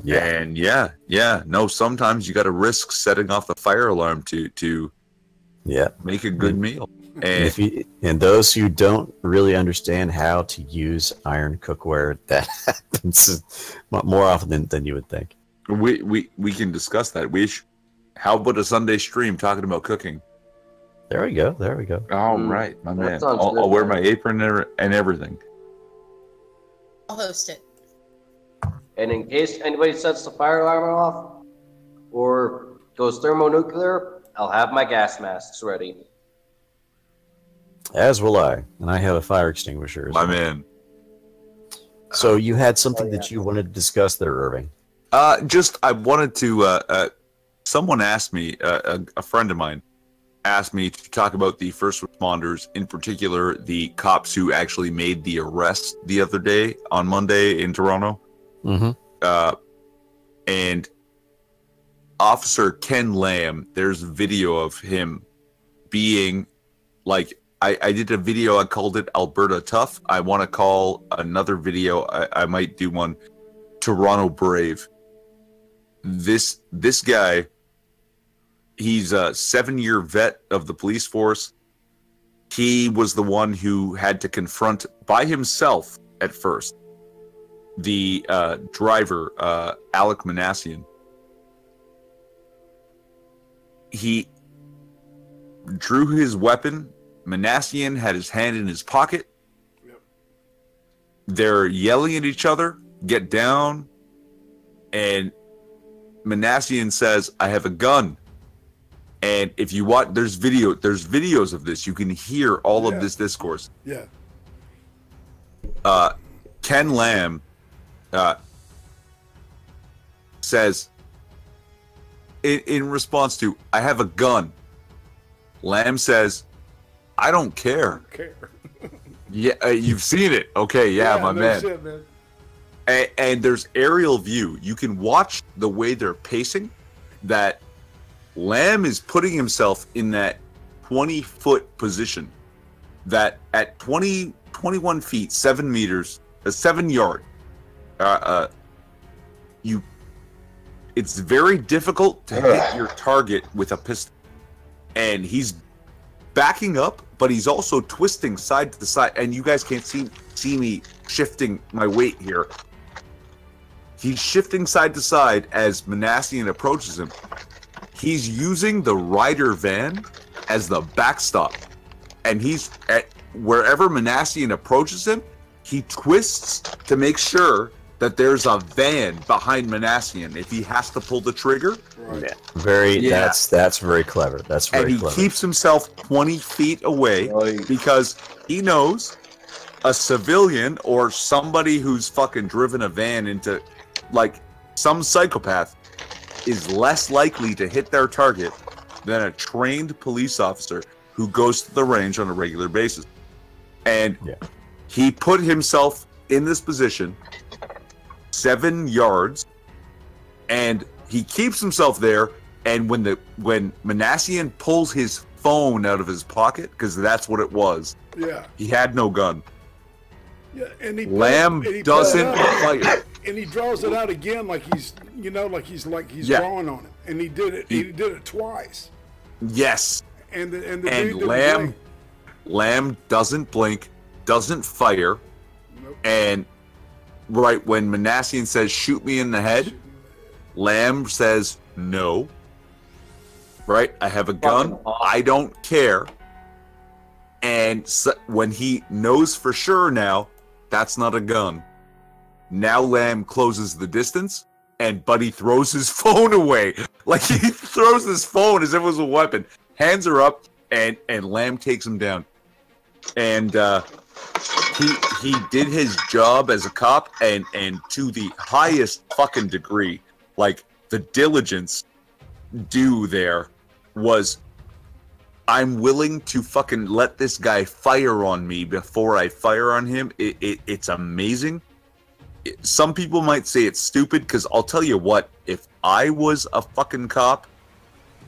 Yeah. And no, sometimes you got to risk setting off the fire alarm to make a good meal. And those who don't really understand how to use iron cookware, that happens more often than you would think. We can discuss that. How about a Sunday stream talking about cooking? There we go. All right, my man. I'll wear my apron and everything. I'll host it. And in case anybody sets the fire alarm off or goes thermonuclear, I'll have my gas masks ready. As will I, and I have a fire extinguisher. My man. So you had something that you wanted to discuss there, Irving? I wanted to. Someone asked me, a friend of mine asked me to talk about the first responders, in particular the cops who actually made the arrest the other day on Monday in Toronto. Mm-hmm. And Officer Ken Lamb, there's video of him being like. I did a video, I called it Alberta Tough. I want to call another video, I might do one, Toronto Brave. This guy, he's a 7-year vet of the police force. He was the one who had to confront by himself at first the driver, Alec Manassian. He drew his weapon. Manassian had his hand in his pocket. Yep. They're yelling at each other, get down. And Manassian says, I have a gun. And if you watch, there's videos of this. You can hear all of this discourse. Yeah. Ken Lamb says, in response to, I have a gun. Lamb says, I don't care. Yeah, you've seen it. Okay, my man. Shit, man. And there's aerial view. You can watch the way they're pacing. That Lamb is putting himself in that 20-foot position. That at 21 feet, 7 meters, 7 yard. It's very difficult to hit your target with a pistol. And he's backing up, but he's also twisting side to side, and you guys can't see me shifting my weight here. He's shifting side to side as Manassian approaches him. He's using the Ryder van as the backstop, and he's at wherever Manassian approaches him, he twists to make sure that there's a van behind Manassian if he has to pull the trigger. Right. That's very clever. That's very clever. And he keeps himself 20 feet away because he knows a civilian or somebody who's fucking driven a van into, like, some psychopath is less likely to hit their target than a trained police officer who goes to the range on a regular basis. And he put himself in this position 7 yards, and he keeps himself there. And when Manassian pulls his phone out of his pocket, because that's what it was, he had no gun. Yeah, and Lamb doesn't fire, and he draws it out again, like he's drawing on it, and he did it twice. Yes, and Lamb doesn't blink, doesn't fire, and right when Manassian says, shoot me in the head, Lamb says no. Right? I have a gun. Fucking awesome. I don't care. And so, when he knows for sure now, that's not a gun. Now Lamb closes the distance, and Buddy throws his phone away. Like, he throws his phone as if it was a weapon. Hands are up, and Lamb takes him down. And he did his job as a cop, and to the highest fucking degree. Like, the diligence due there was, I'm willing to fucking let this guy fire on me before I fire on him. It's amazing. Some people might say it's stupid, because I'll tell you what, if I was a fucking cop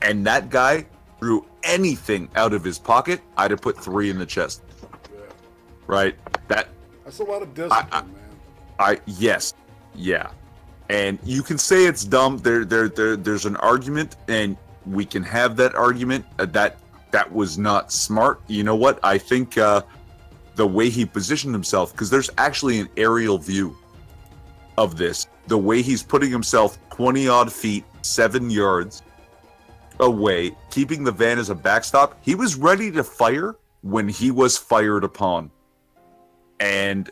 and that guy threw anything out of his pocket, I'd have put 3 in the chest. Yeah. Right? That's a lot of discipline, man. Yes. Yeah. And you can say it's dumb. There's an argument, and we can have that argument that was not smart. You know what? I think the way he positioned himself, because there's actually an aerial view of this. The way he's putting himself 20-odd feet, 7 yards away, keeping the van as a backstop. He was ready to fire when he was fired upon. And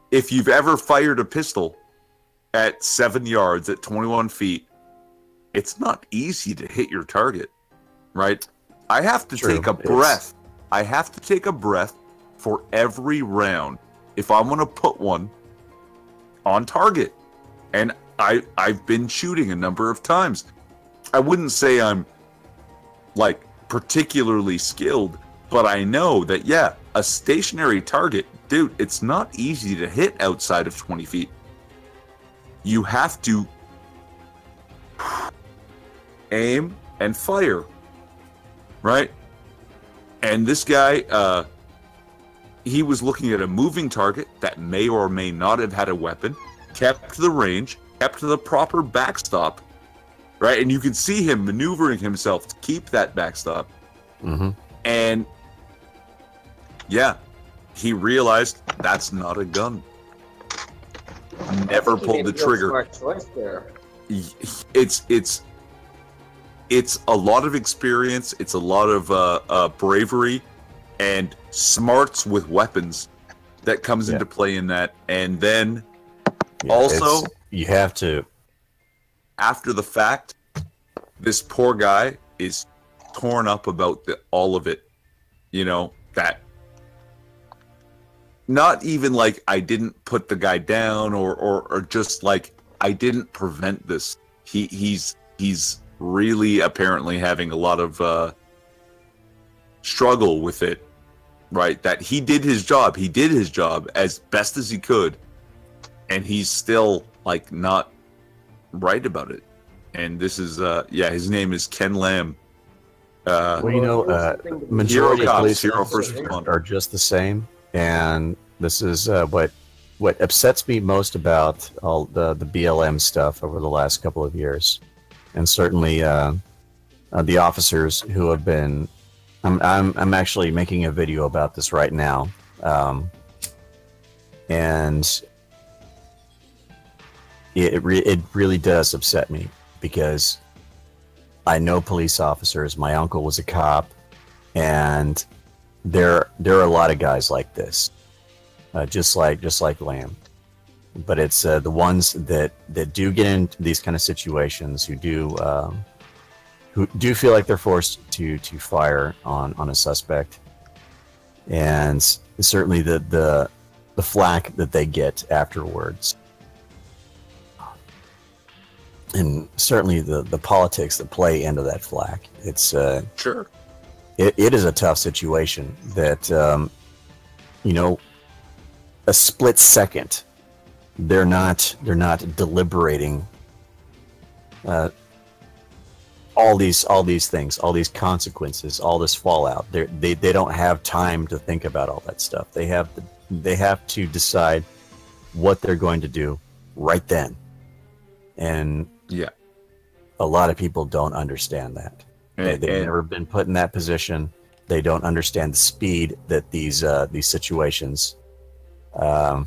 if you've ever fired a pistol at 7 yards, at 21 feet, it's not easy to hit your target. Right? I have to take a breath. I have to take a breath for every round if I want to put one on target. And I've been shooting a number of times. I wouldn't say I'm, like, particularly skilled, but I know that, yeah, a stationary target, dude, it's not easy to hit outside of 20 feet. You have to aim and fire. Right? And this guy, he was looking at a moving target that may or may not have had a weapon, kept the range, kept the proper backstop, right? And you can see him maneuvering himself to keep that backstop. Mm-hmm. And, yeah, he realized that's not a gun. Never pulled the trigger. Smart choice there. It's a lot of experience. It's a lot of bravery and smarts with weapons that comes into play in that. And then also, you have to. After the fact, this poor guy is torn up about all of it. You know, that not even like I didn't put the guy down or just like I didn't prevent this. He's really apparently having a lot of struggle with it, right? That he did his job. He did his job as best as he could, and he's still like not right about it. And this is his name is Ken Lamb. Well, you know, majority of police first responder are just the same, and this is what upsets me most about all the BLM stuff over the last couple of years. And certainly the officers who have been, I'm actually making a video about this right now, and it really does upset me, because I know police officers. My uncle was a cop, and there are a lot of guys like this, just like Lamb. But it's the ones that do get into these kind of situations, who do feel like they're forced to fire on a suspect, and certainly the flack that they get afterwards, and certainly the politics that play into that flack. It's sure. It is a tough situation that you know, a split second. They're not deliberating all these things, all these consequences, all this fallout. They don't have time to think about all that stuff. They have to decide what they're going to do right then. And yeah, a lot of people don't understand that. They've never been put in that position. They don't understand the speed that these situations. I'll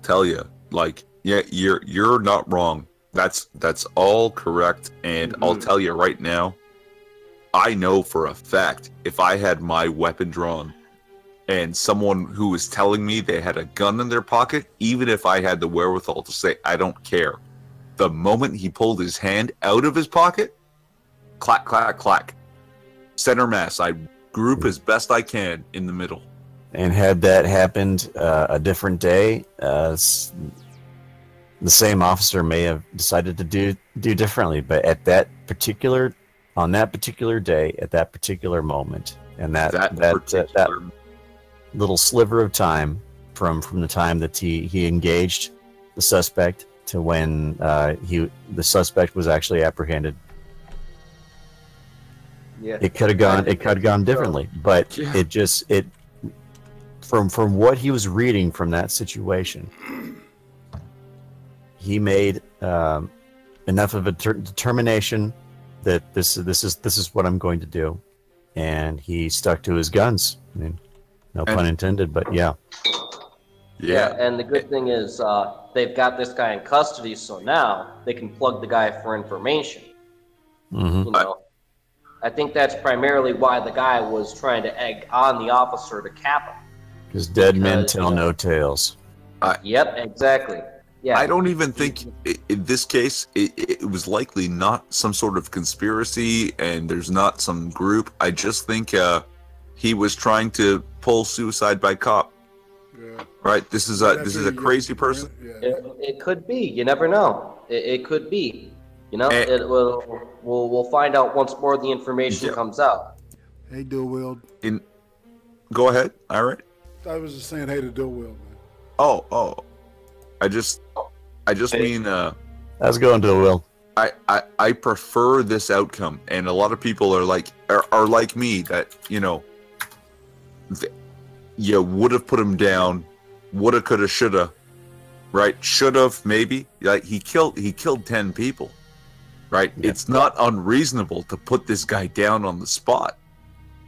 tell you, like, Yeah, you're not wrong. That's all correct, and I'll tell you right now, I know for a fact if I had my weapon drawn and someone who was telling me they had a gun in their pocket, even if I had the wherewithal to say I don't care, the moment he pulled his hand out of his pocket, clack, clack, clack, center mass, I group as best I can in the middle. And had that happened a different day, the same officer may have decided to do differently. But at that particular, on that particular day, at that particular moment, and that little sliver of time from the time that he engaged the suspect to when the suspect was actually apprehended. Yeah. It could have gone differently, but it from what he was reading from that situation, he made enough of a determination that this is what I'm going to do, and he stuck to his guns. I mean, no pun intended, but yeah. Yeah, and the good thing is they've got this guy in custody, so now they can plug the guy for information. Mm-hmm. You know, I think that's primarily why the guy was trying to egg on the officer to cap him. Because dead men tell no tales. Yep, exactly. Yeah. I don't even think in this case it was likely not some sort of conspiracy, and there's not some group. I just think he was trying to pull suicide by cop. Yeah. Right. This is a crazy person. Yeah. It could be. You never know. It could be. You know, we'll find out once more the information comes out. Hey, Dual Wield. Go ahead. All right. I was just saying hey to Dual Wield, man. Oh. I just mean. How's it going, Dual Wield? I prefer this outcome, and a lot of people are like me that you would have put him down, woulda, coulda, shoulda, right? Should have maybe. Like he killed 10 people. Right? Yeah. It's not unreasonable to put this guy down on the spot.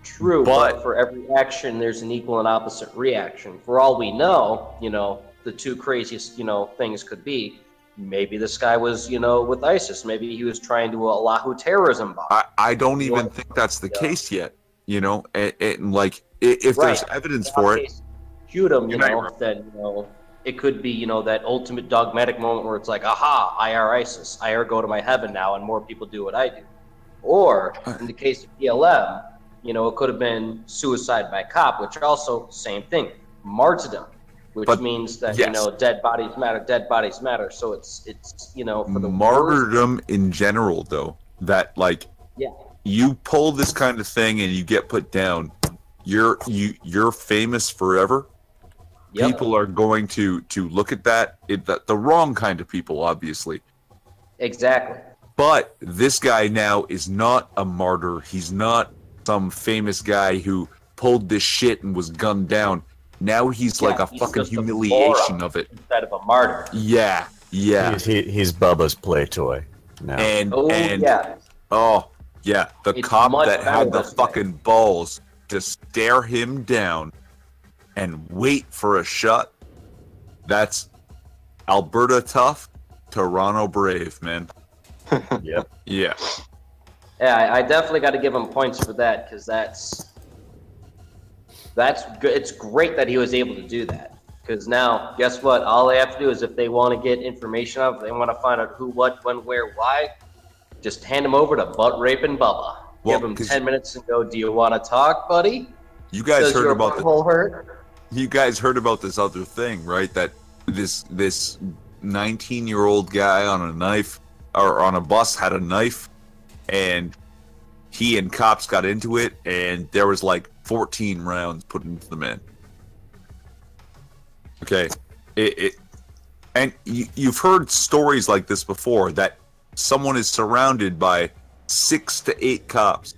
True, but for every action, there's an equal and opposite reaction. For all we know, the two craziest, things could be, maybe this guy was, with ISIS. Maybe he was trying to Allahu terrorism bomb. I don't even think that's the case yet, and like, if there's evidence for it. Shoot him, then, it could be, that ultimate dogmatic moment where it's like, aha, I are ISIS. I are go to my heaven now, and more people do what I do. Or, in the case of PLM, it could have been suicide by cop, which also, same thing, martyrdom, which means that, dead bodies matter. So it's for the martyrdom in general, though, that, like, you pull this kind of thing and you get put down, you're famous forever. Yep. People are going to look at that, the wrong kind of people, obviously. Exactly. But this guy now is not a martyr. He's not some famous guy who pulled this shit and was gunned down. Now he's like a fucking humiliation of it. Instead of a martyr. Yeah. He's Bubba's play toy now. The cop that had the fucking balls to stare him down and wait for a shot. That's Alberta tough, Toronto brave, man. Yep. Yeah. Yeah, I definitely got to give him points for that, because that's good. It's great that he was able to do that, because now, guess what? All they have to do is, if they want to get information out, if they want to find out who, what, when, where, why, just hand him over to Butt Raping Bubba. Give him 10 minutes and go, do you want to talk, buddy? You guys heard about hurt? You guys heard about this other thing, right? That this 19-year-old guy on a knife, or on a bus, had a knife, and he and cops got into it, and there was like 14 rounds put into the man. Okay, and you've heard stories like this before, that someone is surrounded by 6 to 8 cops,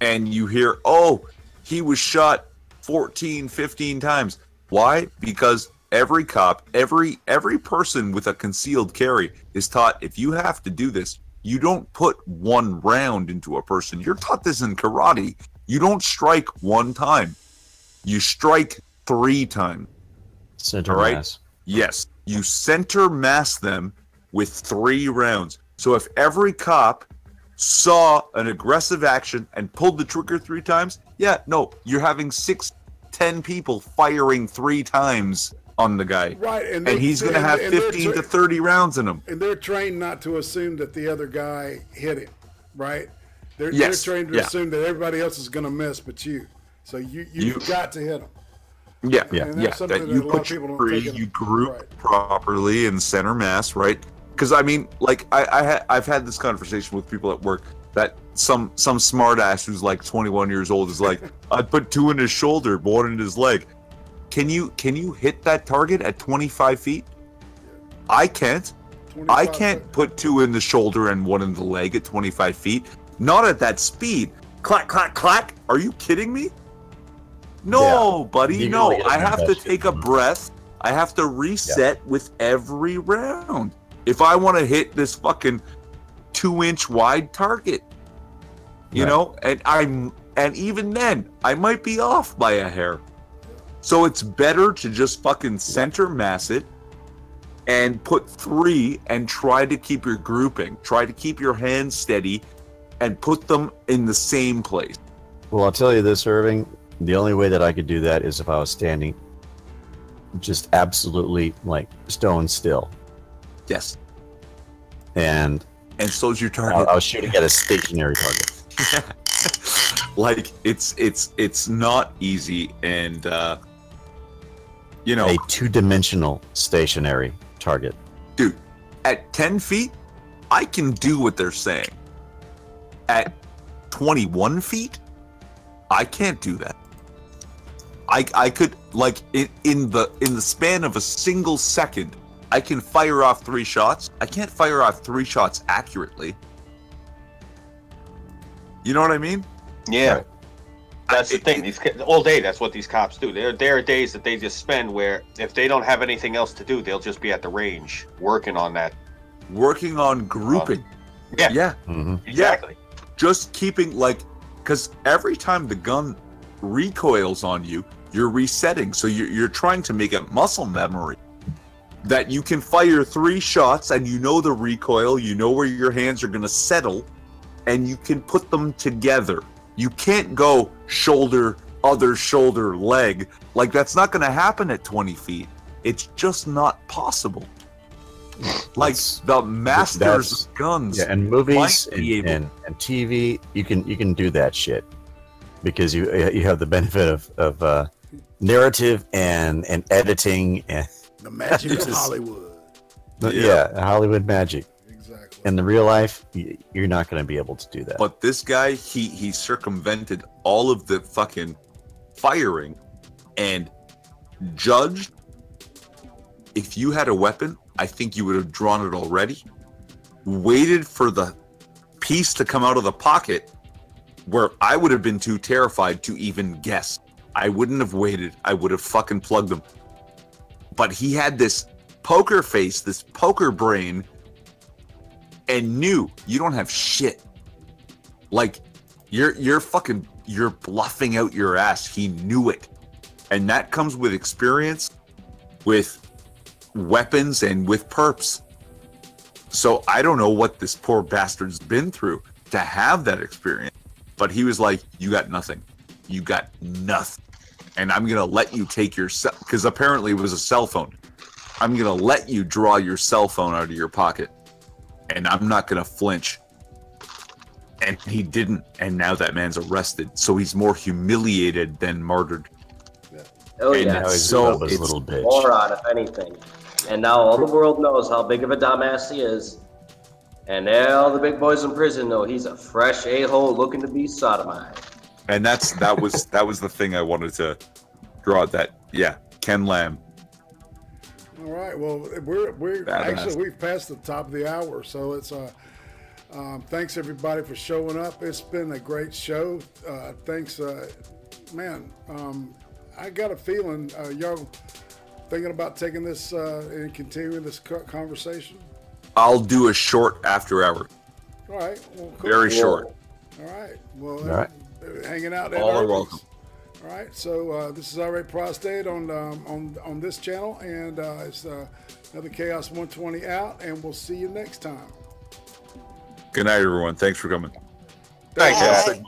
and you hear, oh, he was shot 14, 15 times. Why? Because every cop, every person with a concealed carry is taught, if you have to do this, you don't put one round into a person. You're taught this in karate. You don't strike one time. You strike 3 times. Center mass. Yes. you center mass them with 3 rounds. So if every cop saw an aggressive action and pulled the trigger 3 times, you're having 6-10 people firing 3 times on the guy. Right, and he's going to have 15 to 30 rounds in him. And they're trained not to assume that the other guy hit him, right? They're trained to assume that everybody else is going to miss but you. So you've got to hit them. That you put your tree, you group properly and center mass, right? Because I mean, like I've had this conversation with people at work that some smart ass who's like 21 years old is like, I'd put 2 in his shoulder, 1 in his leg. Can you hit that target at 25 feet? I can't. I can't put 2 in the shoulder and 1 in the leg at 25 feet. Not at that speed. Clack, clack, clack. Are you kidding me? No, buddy, no. I have to take a breath. I have to reset with every round if I want to hit this fucking 2-inch wide target. You know, and even then, I might be off by a hair. So it's better to just fucking center mass it and put 3 and try to keep your grouping. Try to keep your hands steady and put them in the same place. Well, I'll tell you this, Irving. The only way that I could do that is if I was standing just absolutely like stone still. Yes. And so's your target. I was shooting at a stationary target. Like it's not easy, and you know, a 2-dimensional stationary target. Dude, at 10 feet, I can do what they're saying. At 21 feet, I can't do that. I could, like, in the span of a single second, I can fire off 3 shots. I can't fire off 3 shots accurately. You know what I mean? Yeah. Right. That's the thing. All day, that's what these cops do. There are days that they just spend where if they don't have anything else to do, they'll just be at the range working on that. Working on grouping. Yeah. Mm-hmm. Exactly. Yeah. Just keeping, like, because every time the gun recoils on you, you're resetting. So you're trying to make a muscle memory that you can fire 3 shots and you know the recoil, you know where your hands are going to settle, and you can put them together. You can't go shoulder, other shoulder, leg. Like, that's not going to happen at 20 feet. It's just not possible. Like, the masters of guns. Yeah, and movies and TV, you can do that shit. Because you have the benefit of narrative and editing. And the magic of Hollywood. Hollywood magic. Exactly. In the real life, you're not going to be able to do that. But this guy, he circumvented all of the fucking firing and judged. If you had a weapon, I think you would have drawn it already. Waited for the piece to come out of the pocket, where I would have been too terrified to even guess. I wouldn't have waited. I would have fucking plugged them. But he had this poker face, this poker brain, and knew you don't have shit. Like, you're bluffing out your ass. He knew it. And that comes with experience, with weapons, and with perps. So I don't know what this poor bastard's been through to have that experience. But he was like, you got nothing. You got nothing. And I'm going to let you take your cell, because apparently it was a cell phone. I'm going to let you draw your cell phone out of your pocket. And I'm not going to flinch. And he didn't. And now that man's arrested. So he's more humiliated than martyred. Oh, yeah. So it's little bitch. Moron, if anything. And now all the world knows how big of a dumbass he is. And now all the big boys in prison know he's a fresh a-hole looking to be sodomized. And that was the thing I wanted to draw. That Ken Lamb. All right. Well, we're actually, we've passed the top of the hour, so it's thanks everybody for showing up. It's been a great show. Thanks, man. I got a feeling y'all thinking about taking this and continuing this conversation. I'll do a short after hour. All right. Well, cool. Very short. All right. Well, all right. Hanging out. All are welcome. All right. So this is IRATE Prostate on this channel, and it's Another Chaos 120 out, and we'll see you next time. Good night, everyone. Thanks for coming. Thanks, Bye. guys.